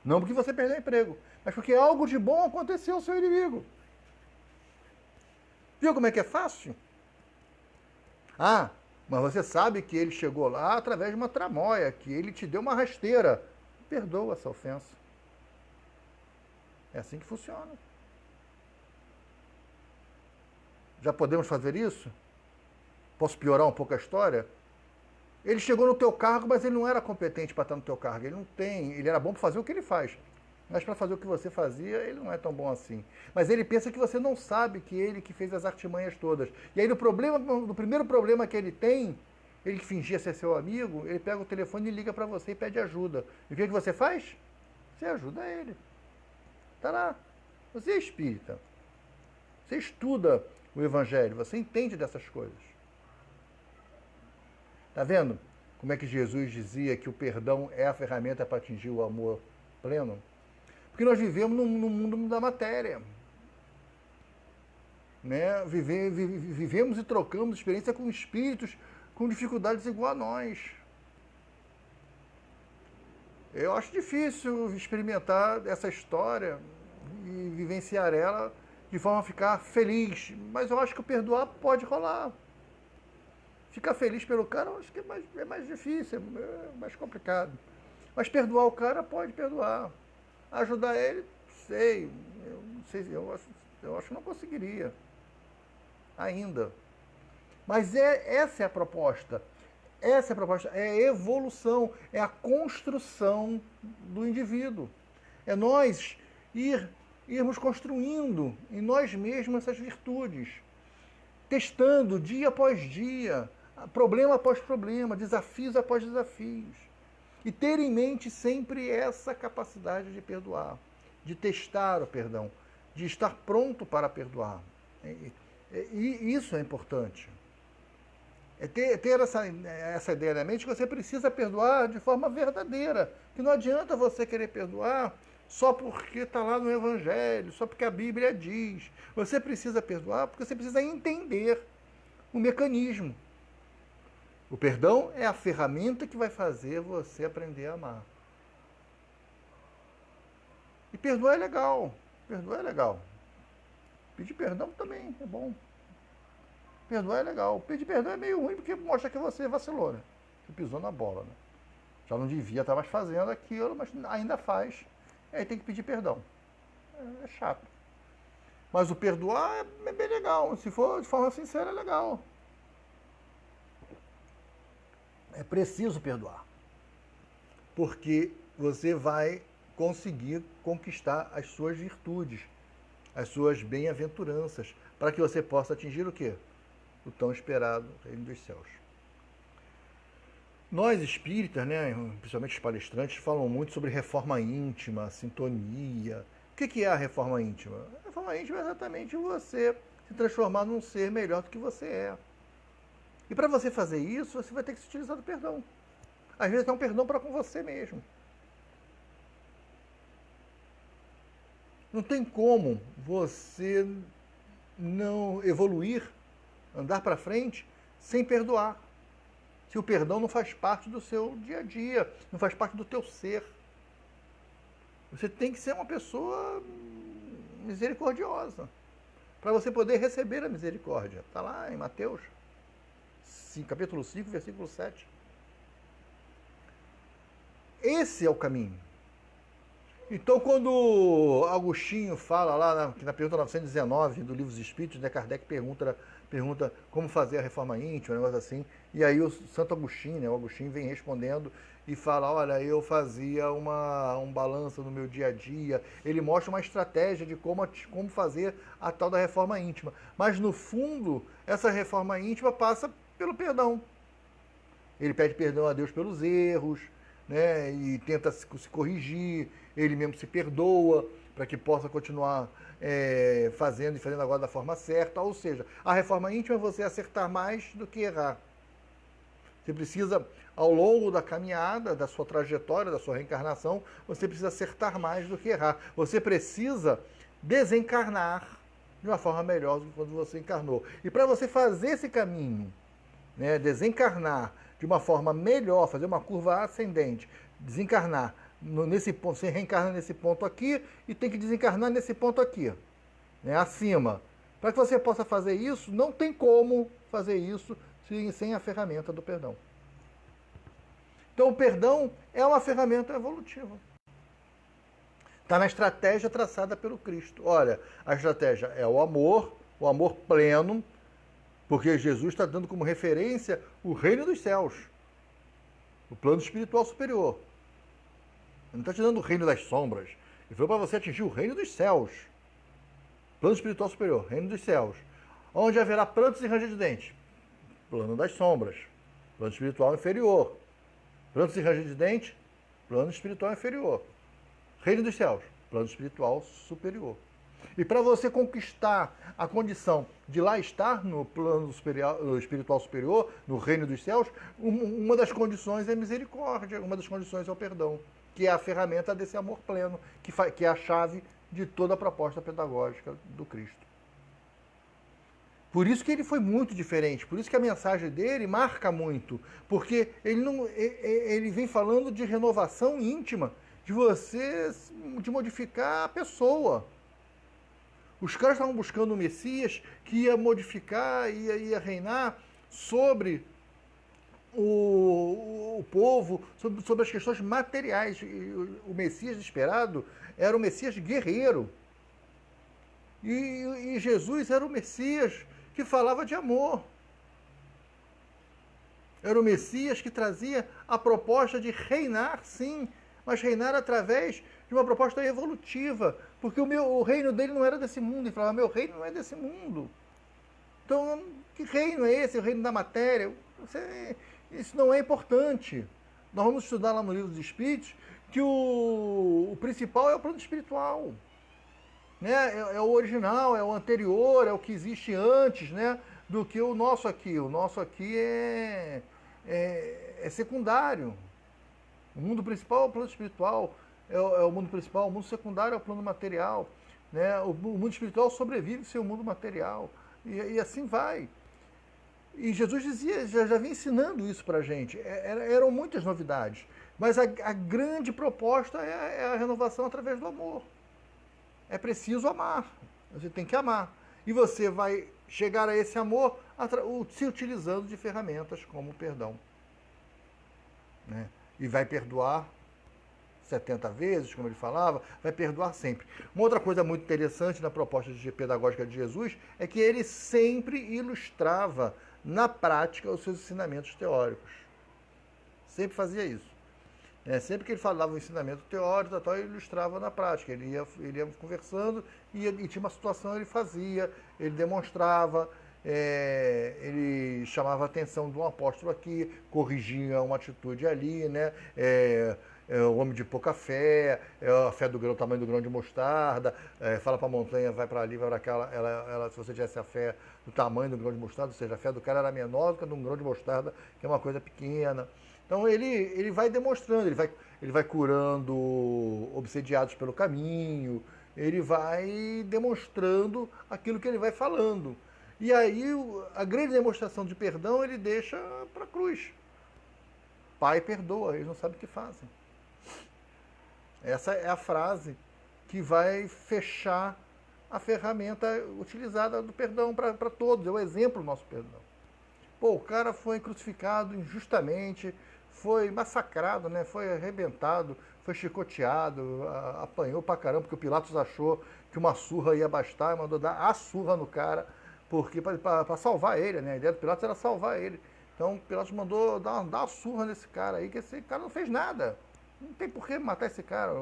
Não porque você perdeu o emprego, mas porque algo de bom aconteceu ao seu inimigo. Viu como é que é fácil? Mas você sabe que ele chegou lá através de uma tramóia, que ele te deu uma rasteira. Perdoa essa ofensa. É assim que funciona. Já podemos fazer isso? Posso piorar um pouco a história? Ele chegou no teu cargo, mas ele não era competente para estar no teu cargo. Ele era bom para fazer o que ele faz. Mas para fazer o que você fazia, ele não é tão bom assim. Mas ele pensa que você não sabe que ele que fez as artimanhas todas. E aí no primeiro problema que ele tem, ele que fingia ser seu amigo, ele pega o telefone e liga para você e pede ajuda. E o que você faz? Você ajuda ele. Tá lá. Você é espírita. Você estuda o Evangelho, você entende dessas coisas. Tá vendo como é que Jesus dizia que o perdão é a ferramenta para atingir o amor pleno? Porque nós vivemos no mundo da matéria. Né? Vivemos e trocamos experiência com espíritos com dificuldades igual a nós. Eu acho difícil experimentar essa história e vivenciar ela de forma a ficar feliz. Mas eu acho que o perdoar pode rolar. Ficar feliz pelo cara, eu acho que é mais difícil, é mais complicado. Mas perdoar o cara, pode perdoar. Ajudar ele, sei. Eu não sei, eu acho que não conseguiria. Ainda. Mas essa é a proposta. Essa é a proposta. É a evolução, é a construção do indivíduo. É nós irmos construindo em nós mesmos essas virtudes. Testando dia após dia, problema após problema, desafios após desafios. E ter em mente sempre essa capacidade de perdoar, de testar o perdão, de estar pronto para perdoar. E isso é importante. É ter essa ideia na mente que você precisa perdoar de forma verdadeira. Que não adianta você querer perdoar só porque está lá no Evangelho, só porque a Bíblia diz. Você precisa perdoar porque você precisa entender o mecanismo. O perdão é a ferramenta que vai fazer você aprender a amar. E perdoar é legal. Perdoar é legal. Pedir perdão também é bom. Perdoar é legal. Pedir perdão é meio ruim porque mostra que você vacilou, né? Você pisou na bola, né? Já não devia estar mais fazendo aquilo, mas ainda faz. E aí tem que pedir perdão. É chato. Mas o perdoar é bem legal. Se for de forma sincera, é legal. É preciso perdoar. Porque você vai conseguir conquistar as suas virtudes, as suas bem-aventuranças, para que você possa atingir o quê? O tão esperado reino dos céus. Nós espíritas, né, principalmente os palestrantes, falam muito sobre reforma íntima, sintonia. O que é a reforma íntima? A reforma íntima é exatamente você se transformar num ser melhor do que você é. E para você fazer isso, você vai ter que se utilizar do perdão. Às vezes é um perdão para com você mesmo. Não tem como você não evoluir, andar para frente, sem perdoar. Se o perdão não faz parte do seu dia a dia, não faz parte do teu ser. Você tem que ser uma pessoa misericordiosa, para você poder receber a misericórdia. Está lá em Mateus, capítulo 5, versículo 7. Esse é o caminho. Então, quando Agostinho fala lá na pergunta 919 do Livro dos Espíritos, né, Kardec pergunta como fazer a reforma íntima, um negócio assim, e aí o Santo Agostinho, né, o Agostinho vem respondendo e fala, olha, eu fazia um balanço no meu dia a dia, ele mostra uma estratégia de como fazer a tal da reforma íntima. Mas, no fundo, essa reforma íntima passa pelo perdão. Ele pede perdão a Deus pelos erros, né, e tenta se corrigir, ele mesmo se perdoa para que possa continuar fazendo e fazendo agora da forma certa. Ou seja, a reforma íntima é você acertar mais do que errar. Você precisa, ao longo da caminhada, da sua trajetória, da sua reencarnação, você precisa acertar mais do que errar. Você precisa desencarnar de uma forma melhor do que quando você encarnou. E para você fazer esse caminho, né, desencarnar de uma forma melhor, fazer uma curva ascendente, desencarnar nesse ponto, você reencarna nesse ponto aqui e tem que desencarnar nesse ponto aqui, né, acima. Para que você possa fazer isso, não tem como fazer isso sem a ferramenta do perdão. Então o perdão é uma ferramenta evolutiva. Está na estratégia traçada pelo Cristo. Olha, a estratégia é o amor pleno, porque Jesus está dando como referência o reino dos céus, o plano espiritual superior. Ele não está te dando o reino das sombras. Ele falou para você atingir o reino dos céus. Plano espiritual superior, reino dos céus. Onde haverá prantos e ranger de dentes. Plano das sombras. Plano espiritual inferior. Prantos e ranger de dentes. Plano espiritual inferior. Reino dos céus. Plano espiritual superior. E para você conquistar a condição de lá estar no plano espiritual superior, no reino dos céus, uma das condições é misericórdia, uma das condições é o perdão, que é a ferramenta desse amor pleno, que é a chave de toda a proposta pedagógica do Cristo. Por isso que ele foi muito diferente, por isso que a mensagem dele marca muito, porque ele vem falando de renovação íntima, de modificar a pessoa. Os caras estavam buscando um Messias que ia modificar, ia reinar sobre o povo, sobre as questões materiais. O Messias esperado era o Messias guerreiro. E Jesus era o Messias que falava de amor. Era o Messias que trazia a proposta de reinar, sim, mas reinar através de uma proposta evolutiva, porque o reino dele não era desse mundo. Ele falava, meu reino não é desse mundo. Então, que reino é esse? O reino da matéria? Isso não é importante. Nós vamos estudar lá no livro dos Espíritos que o principal é o plano espiritual. Né? É o original, é o anterior, é o que existe antes, né? Do que o nosso aqui. O nosso aqui é secundário. O mundo principal é o plano espiritual, é o mundo principal. O mundo secundário é o plano material. Né? O mundo espiritual sobrevive sem o mundo material. E assim vai. E Jesus dizia, já vinha ensinando isso para a gente. Eram muitas novidades. Mas a grande proposta é a renovação através do amor. É preciso amar. Você tem que amar. E você vai chegar a esse amor se utilizando de ferramentas como o perdão. Né? E vai perdoar 70 vezes, como ele falava, vai perdoar sempre. Uma outra coisa muito interessante na proposta pedagógica de Jesus é que ele sempre ilustrava na prática os seus ensinamentos teóricos. Sempre fazia isso. Sempre que ele falava o ensinamento teórico, ele ilustrava na prática. Ele ia conversando e tinha uma situação, ele fazia, ele demonstrava, ele chamava a atenção de um apóstolo aqui, corrigia uma atitude ali, né? O homem de pouca fé, a fé do grão, o tamanho do grão de mostarda, fala para a montanha, vai para ali, vai para aquela, se você tivesse a fé do tamanho do grão de mostarda, ou seja, a fé do cara era menor do que a de um grão de mostarda, que é uma coisa pequena. Então ele vai demonstrando, ele vai curando obsediados pelo caminho, ele vai demonstrando aquilo que ele vai falando. E aí a grande demonstração de perdão ele deixa para a cruz. Pai, perdoa, eles não sabem o que fazem. Essa é a frase que vai fechar a ferramenta utilizada do perdão para todos, é o exemplo do nosso perdão. Pô, o cara foi crucificado injustamente, foi massacrado, né? Foi arrebentado, foi chicoteado, apanhou pra caramba, porque o Pilatos achou que uma surra ia bastar, e mandou dar a surra no cara, porque para salvar ele, né? A ideia do Pilatos era salvar ele. Então o Pilatos mandou dar uma surra nesse cara aí, que esse cara não fez nada. Não tem por que matar esse cara.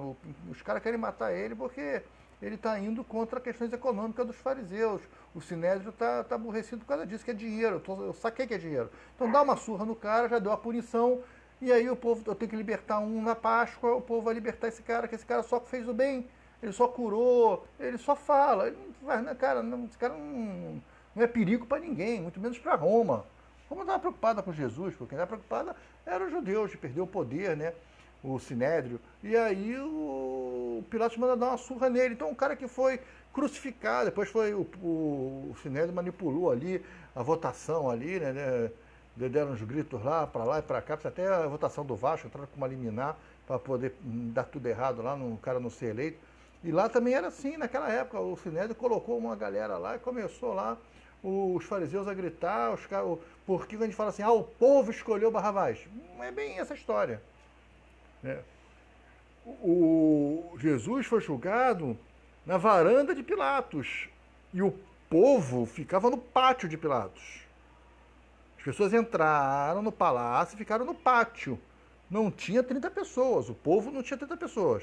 Os caras querem matar ele porque ele está indo contra questões econômicas dos fariseus. O Sinédrio está aborrecido por causa disso, que é dinheiro. Eu saquei que é dinheiro. Então dá uma surra no cara, já deu a punição, e aí o povo, eu tenho que libertar um na Páscoa, o povo vai libertar esse cara, que esse cara só fez o bem, ele só curou, ele só fala. Ele não faz, né, cara? Esse cara não é perigo para ninguém, muito menos para Roma. Roma estava preocupada com Jesus, porque quem estava preocupada eram os judeus, de perder o poder, né? O Sinédrio, e aí o Pilatos manda dar uma surra nele. Então o cara que foi crucificado, depois foi o Sinédrio manipulou ali a votação ali, né? Deram uns gritos lá e para cá, até a votação do Vasco, entraram com uma liminar para poder dar tudo errado lá, o cara não ser eleito. E lá também era assim, naquela época, o Sinédrio colocou uma galera lá e começou lá os fariseus a gritar, porque a gente fala assim, o povo escolheu Barrabás. Não é bem essa história. O Jesus foi julgado na varanda de Pilatos e o povo ficava no pátio de Pilatos. As pessoas entraram no palácio e ficaram no pátio. Não tinha 30 pessoas, o povo não tinha 30 pessoas.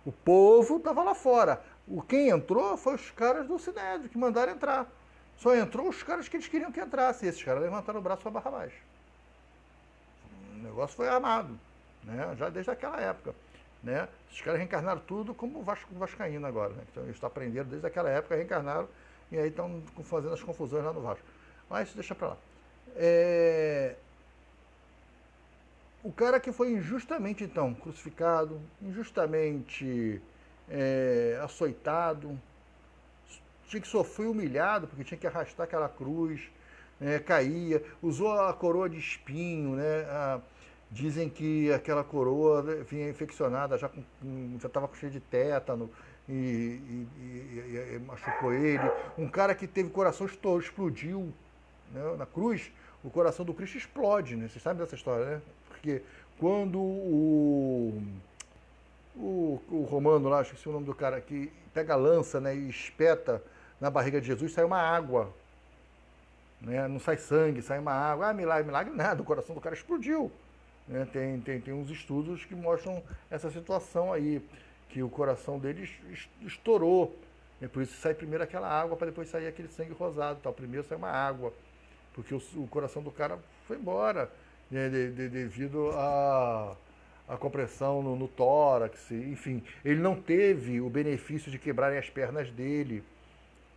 O povo estava lá fora. Quem entrou foi os caras do Sinédrio, que mandaram entrar. Só entrou os caras que eles queriam que entrasse. E esses caras levantaram o braço para Barrabás. O negócio foi armado, né? Já desde aquela época. Né? Esses caras reencarnaram tudo como Vascaíno agora. Né? Então eles estão aprendendo desde aquela época, reencarnaram e aí estão fazendo as confusões lá no Vasco. Mas isso deixa para lá. O cara que foi injustamente, então, crucificado, injustamente açoitado, tinha que sofrer humilhado, porque tinha que arrastar aquela cruz, caía, usou a coroa de espinho, né? Dizem que aquela coroa vinha infeccionada, já estava cheia de tétano e machucou ele. Um cara que teve coração explodiu, né? Na cruz, o coração do Cristo explode, né? Vocês sabem dessa história, né? Porque quando o romano lá, esqueci o nome do cara, que pega a lança, né, e espeta na barriga de Jesus, sai uma água. Né? Não sai sangue, sai uma água. Ah, milagre, milagre, nada, o coração do cara explodiu. Né? Tem uns estudos que mostram essa situação aí, que o coração dele estourou. É por isso que sai primeiro aquela água, para depois sair aquele sangue rosado. Tal. Primeiro sai uma água, porque o coração do cara foi embora, né? Devido a compressão no tórax, enfim. Ele não teve o benefício de quebrarem as pernas dele,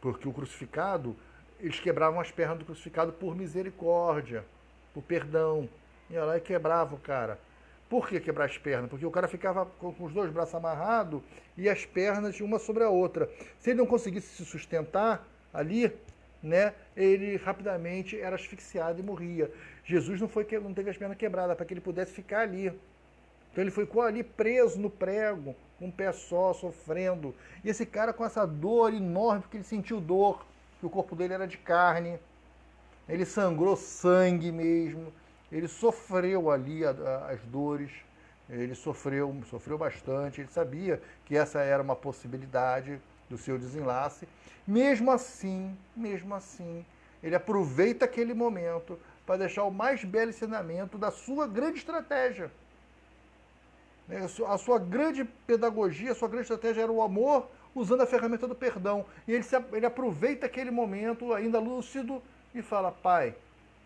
porque o crucificado, eles quebravam as pernas do crucificado por misericórdia, por perdão. Ia lá e quebrava o cara. Por que quebrar as pernas? Porque o cara ficava com os dois braços amarrados e as pernas uma sobre a outra. Se ele não conseguisse se sustentar ali, né, ele rapidamente era asfixiado e morria. Jesus não teve as pernas quebradas para que ele pudesse ficar ali. Então ele ficou ali preso no prego, com um pé só, sofrendo. E esse cara com essa dor enorme, porque ele sentiu dor, que o corpo dele era de carne. Ele sangrou sangue mesmo. Ele sofreu ali as dores. Ele sofreu bastante. Ele sabia que essa era uma possibilidade do seu desenlace. Mesmo assim, ele aproveita aquele momento para deixar o mais belo ensinamento da sua grande estratégia. A sua grande pedagogia, a sua grande estratégia era o amor, usando a ferramenta do perdão. E ele aproveita aquele momento, ainda lúcido, e fala: Pai,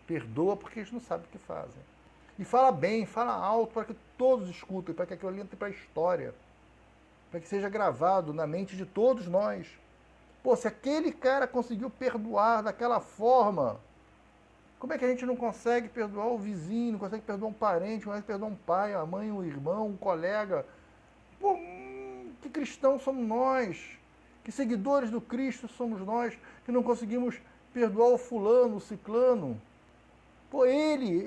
perdoa porque eles não sabem o que fazem. E fala bem, fala alto, para que todos escutem, para que aquilo ali entre para a história, para que seja gravado na mente de todos nós. Pô, se aquele cara conseguiu perdoar daquela forma, como é que a gente não consegue perdoar o vizinho, não consegue perdoar um parente, não consegue perdoar um pai, a mãe, um irmão, um colega? Pô, que cristãos somos nós? Que seguidores do Cristo somos nós que não conseguimos perdoar o fulano, o ciclano? Pô, ele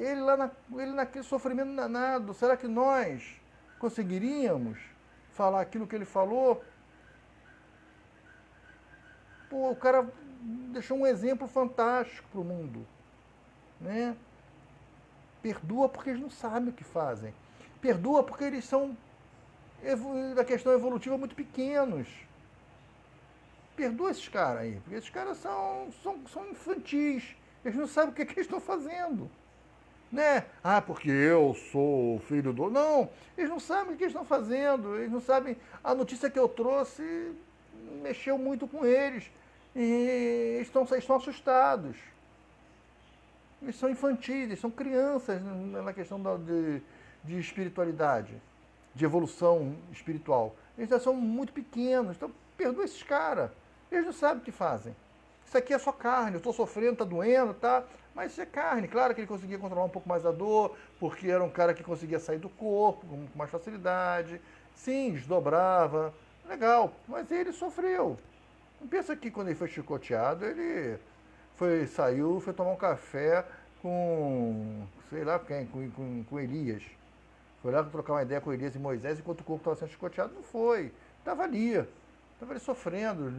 naquele sofrimento danado, será que nós conseguiríamos falar aquilo que ele falou? Pô, o cara deixou um exemplo fantástico para o mundo. Né? Perdoa porque eles não sabem o que fazem. Perdoa porque eles são, da questão evolutiva, muito pequenos. Perdoa esses caras aí, porque esses caras são infantis. Eles não sabem o que eles estão fazendo. Né? Ah, porque eu sou filho do... Não, eles não sabem o que eles estão fazendo. Eles não sabem... A notícia que eu trouxe mexeu muito com eles. E estão assustados. Eles são infantis, eles são crianças na questão de espiritualidade, de evolução espiritual. Eles já são muito pequenos, então perdoa esses caras. Eles não sabem o que fazem. Isso aqui é só carne, eu estou sofrendo, está doendo, tá? Mas isso é carne. Claro que ele conseguia controlar um pouco mais a dor, porque era um cara que conseguia sair do corpo com mais facilidade. Sim, desdobrava. Legal, mas ele sofreu. Não pensa que quando ele foi chicoteado, ele saiu, foi tomar um café com, sei lá quem, com Elias. Foi lá trocar uma ideia com Elias e Moisés enquanto o corpo estava sendo chicoteado. Não foi. Estava ali sofrendo,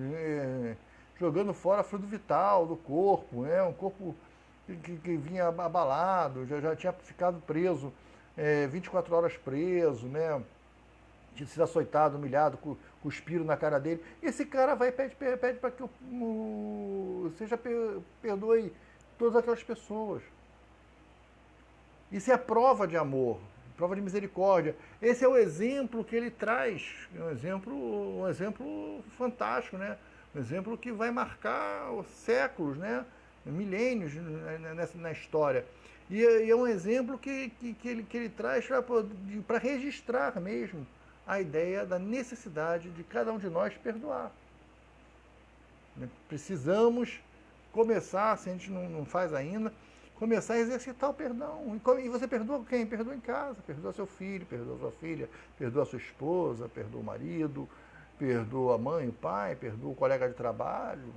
jogando fora a fluido vital do corpo, né? Um corpo que vinha abalado, já tinha ficado preso, 24 horas preso, né? Tinha sido açoitado, humilhado, cuspiram na cara dele. Esse cara vai e pede para que seja perdoe todas aquelas pessoas. Isso é a prova de amor prova de misericórdia. Esse é o exemplo que ele traz, um exemplo fantástico, né? Um exemplo que vai marcar séculos, né? Milênios na história. E é um exemplo que ele traz para registrar mesmo a ideia da necessidade de cada um de nós perdoar. Precisamos começar, se a gente não faz ainda, começar a exercitar o perdão. E você perdoa quem? Perdoa em casa, perdoa seu filho, perdoa sua filha, perdoa sua esposa, perdoa o marido, perdoa a mãe, o pai, perdoa o colega de trabalho.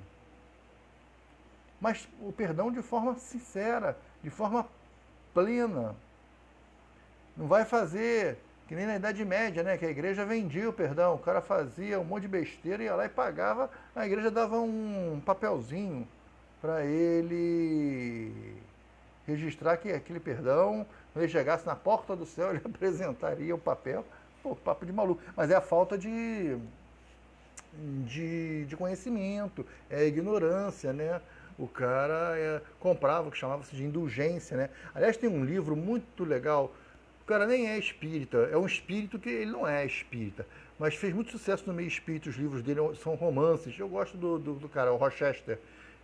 Mas o perdão de forma sincera, de forma plena. Não vai fazer que nem na Idade Média, né? Que a igreja vendia o perdão. O cara fazia um monte de besteira, ia lá e pagava, a igreja dava um papelzinho para ele registrar que aquele perdão, quando ele chegasse na porta do céu, ele apresentaria o papel. Pô, papo de maluco. Mas é a falta de conhecimento, é a ignorância, né? O cara comprava o que chamava-se de indulgência, né? Aliás, tem um livro muito legal. O cara nem é espírita, é um espírito que ele não é espírita, mas fez muito sucesso no meio espírita. Os livros dele são romances. Eu gosto do cara, o Rochester.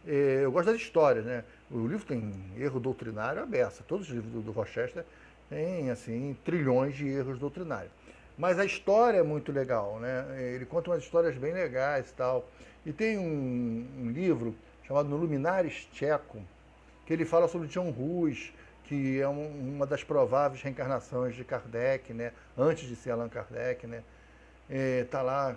Eu gosto das histórias, né? O livro tem erro doutrinário à beça. Todos os livros do Rochester têm, assim, trilhões de erros doutrinários. Mas a história é muito legal, né? Ele conta umas histórias bem legais e tal. E tem um livro chamado No Luminares Tcheco, que ele fala sobre John Hus, que é uma das prováveis reencarnações de Kardec, né? Antes de ser Allan Kardec, né? Tá lá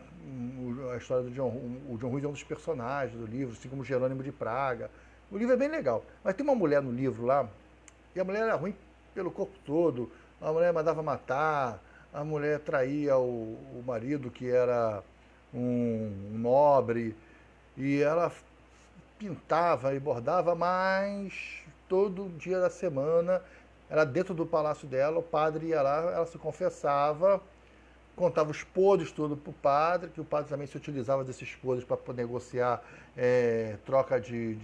a história do John Hus. O John Hus é um dos personagens do livro, assim como Jerônimo de Praga. O livro é bem legal. Mas tem uma mulher no livro lá, e a mulher era ruim pelo corpo todo. A mulher mandava matar, a mulher traía o marido, que era um nobre, e ela pintava e bordava, mas todo dia da semana, era dentro do palácio dela, o padre ia lá, ela se confessava, contava os podres tudo para o padre, que o padre também se utilizava desses podres para negociar troca de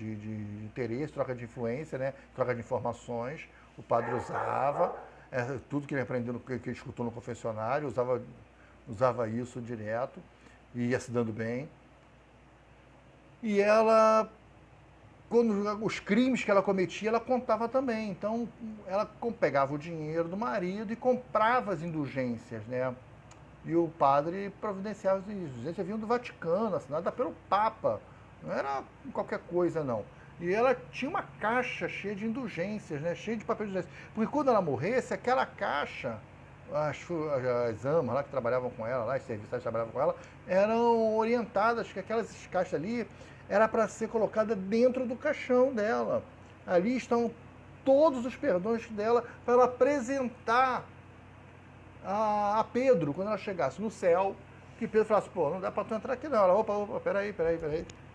interesse, troca de influência, né? Troca de informações. O padre usava tudo que ele aprendeu, que ele escutou no confessionário, usava isso direto e ia se dando bem. E ela, quando os crimes que ela cometia, ela contava também. Então, ela pegava o dinheiro do marido e comprava as indulgências, né? E o padre providenciava as indulgências, vinham do Vaticano, assinada pelo Papa. Não era qualquer coisa, não. E ela tinha uma caixa cheia de indulgências, né? Cheia de papel de indulgências. Porque quando ela morresse, aquela caixa, as amas lá que trabalhavam com ela, lá, as serviçais que trabalhavam com ela, eram orientadas que aquelas caixas ali era para ser colocada dentro do caixão dela. Ali estão todos os perdões dela para ela apresentar a Pedro, quando ela chegasse no céu, que Pedro falasse, pô, não dá para tu entrar aqui não. Ela, opa, peraí.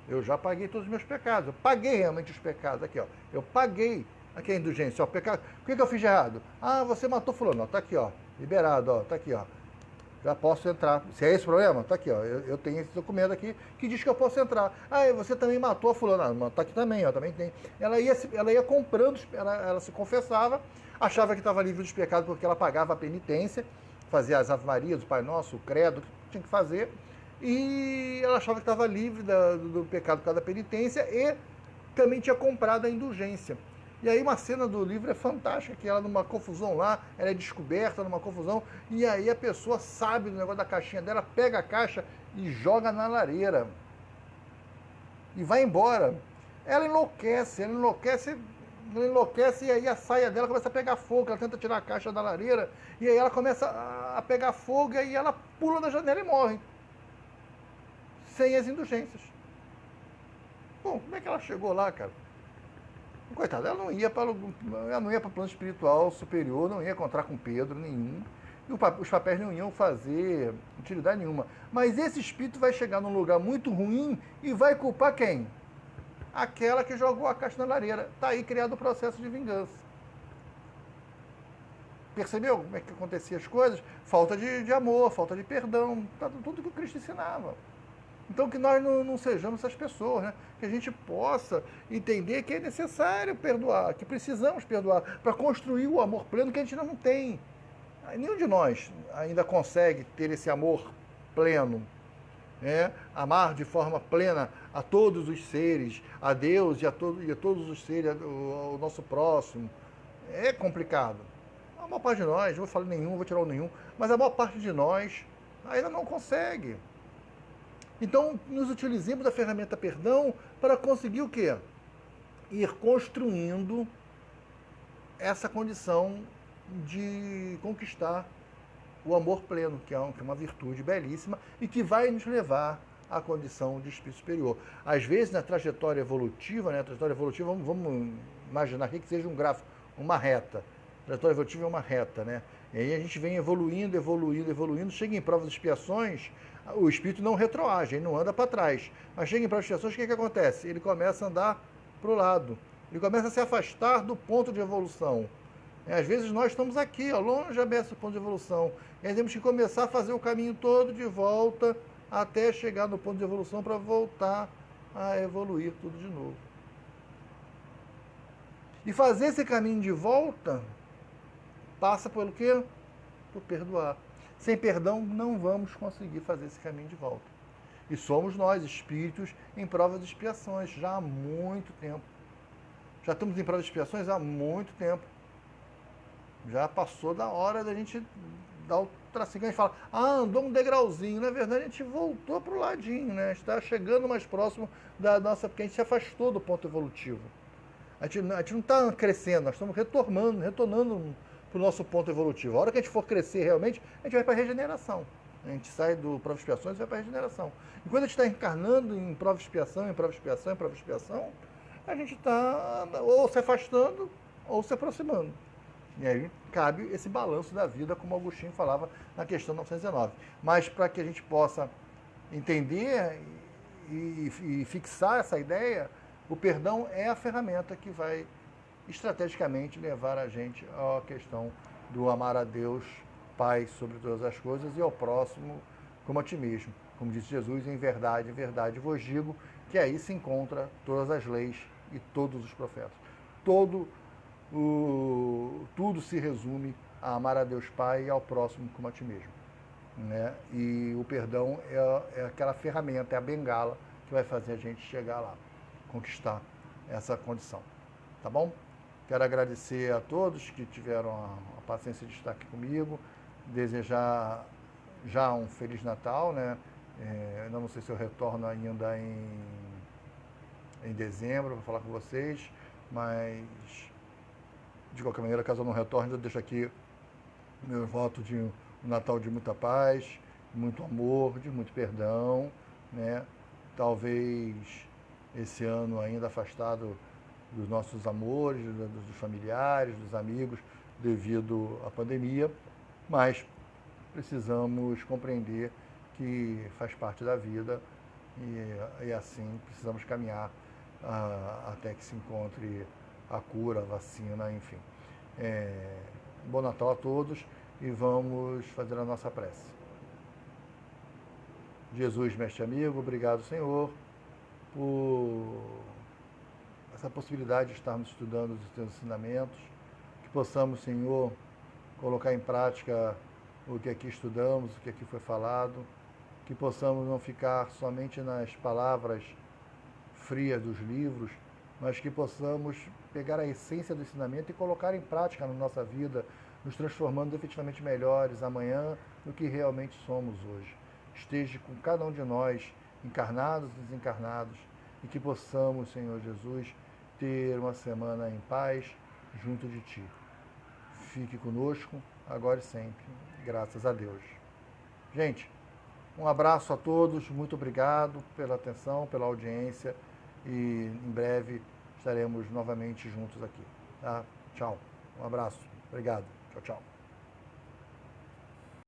Eu já paguei todos os meus pecados. Eu paguei realmente os pecados. Aqui, ó. Eu paguei aqui a indulgência. Ó, pecado. O que eu fiz de errado? Ah, você matou fulano. Ó, tá aqui, ó. Liberado, ó. Tá aqui, ó. Já posso entrar. Se é esse o problema, tá aqui, ó. Eu tenho esse documento aqui que diz que eu posso entrar. Ah, você também matou a fulana. Tá aqui também, ó. Também tem. Ela ia comprando, ela se confessava, achava que estava livre dos pecados porque ela pagava a penitência, fazia as Ave Marias, o Pai Nosso, o Credo, que tinha que fazer. E ela achava que estava livre do pecado por causa da penitência e também tinha comprado a indulgência. E aí uma cena do livro é fantástica, que ela numa confusão lá, ela é descoberta numa confusão, e aí a pessoa sabe do negócio da caixinha dela, pega a caixa e joga na lareira. E vai embora. Ela enlouquece e aí a saia dela começa a pegar fogo, ela tenta tirar a caixa da lareira, e aí ela começa a pegar fogo, e aí ela pula da janela e morre. Sem as indulgências. Bom, como é que ela chegou lá, cara? Coitada, ela não ia para o plano espiritual superior, não ia encontrar com Pedro nenhum, e os papéis não iam fazer utilidade nenhuma. Mas esse espírito vai chegar num lugar muito ruim e vai culpar quem? Aquela que jogou a caixa na lareira. Está aí criado o processo de vingança. Percebeu como é que acontecia as coisas? Falta de amor, falta de perdão, tudo que o Cristo ensinava. Então que nós não sejamos essas pessoas, né? Que a gente possa entender que é necessário perdoar, que precisamos perdoar para construir o amor pleno que a gente não tem. Nenhum de nós ainda consegue ter esse amor pleno, né? Amar de forma plena a todos os seres, a Deus e a todos os seres, o nosso próximo. É complicado. A maior parte de nós, não vou falar nenhum, vou tirar o nenhum, mas a maior parte de nós ainda não consegue. Então, nos utilizemos da ferramenta perdão para conseguir o quê? Ir construindo essa condição de conquistar o amor pleno, que é uma virtude belíssima e que vai nos levar à condição de espírito superior. Às vezes, na trajetória evolutiva, vamos imaginar aqui que seja um gráfico, uma reta. A trajetória evolutiva é uma reta, né? E aí a gente vem evoluindo, chega em provas e expiações, o espírito não retroage, ele não anda para trás. Mas chega em provas e expiações, o que acontece? Ele começa a andar para o lado. Ele começa a se afastar do ponto de evolução. Às vezes nós estamos aqui, ó, longe aberto do ponto de evolução. E aí temos que começar a fazer o caminho todo de volta até chegar no ponto de evolução para voltar a evoluir tudo de novo. E fazer esse caminho de volta passa pelo quê? Por perdoar. Sem perdão não vamos conseguir fazer esse caminho de volta. E somos nós, espíritos, em provas e expiações, já há muito tempo. Já estamos em provas e expiações há muito tempo. Já passou da hora da gente dar o tracinho. A gente fala, andou um degrauzinho. Na verdade, a gente voltou para o ladinho, né? A gente está chegando mais próximo da nossa... Porque a gente se afastou do ponto evolutivo. A gente não está crescendo, nós estamos retornando para o nosso ponto evolutivo. A hora que a gente for crescer realmente, a gente vai para a regeneração. A gente sai do prova e expiação e vai para a regeneração. Enquanto a gente está encarnando em prova e expiação, a gente está ou se afastando ou se aproximando. E aí cabe esse balanço da vida, como Agostinho falava na questão 919. Mas para que a gente possa entender e fixar essa ideia, o perdão é a ferramenta que vai estrategicamente levar a gente à questão do amar a Deus, Pai, sobre todas as coisas, e ao próximo como a ti mesmo. Como disse Jesus, em verdade vos digo, que aí se encontra todas as leis e todos os profetas. Tudo se resume a amar a Deus Pai e ao próximo como a ti mesmo. Né? E o perdão é aquela ferramenta, é a bengala que vai fazer a gente chegar lá, conquistar essa condição. Tá bom? Quero agradecer a todos que tiveram a paciência de estar aqui comigo, desejar já um Feliz Natal, né? Eu não sei se eu retorno ainda em dezembro para falar com vocês, mas de qualquer maneira, caso eu não retorne, eu deixo aqui meu voto de um Natal de muita paz, muito amor, de muito perdão, né? Talvez esse ano ainda afastado dos nossos amores, dos familiares, dos amigos, devido à pandemia, mas precisamos compreender que faz parte da vida e assim precisamos caminhar até que se encontre a cura, a vacina, enfim. Bom Natal a todos e vamos fazer a nossa prece. Jesus, mestre amigo, obrigado, Senhor, por essa possibilidade de estarmos estudando os teus ensinamentos, que possamos, Senhor, colocar em prática o que aqui estudamos, o que aqui foi falado, que possamos não ficar somente nas palavras frias dos livros, mas que possamos pegar a essência do ensinamento e colocar em prática na nossa vida, nos transformando efetivamente melhores amanhã do que realmente somos hoje. Esteja com cada um de nós, encarnados e desencarnados, e que possamos, Senhor Jesus, ter uma semana em paz junto de Ti. Fique conosco, agora e sempre. Graças a Deus. Gente, um abraço a todos, muito obrigado pela atenção, pela audiência, e em breve estaremos novamente juntos aqui. Tá? Tchau. Um abraço. Obrigado. Tchau, tchau.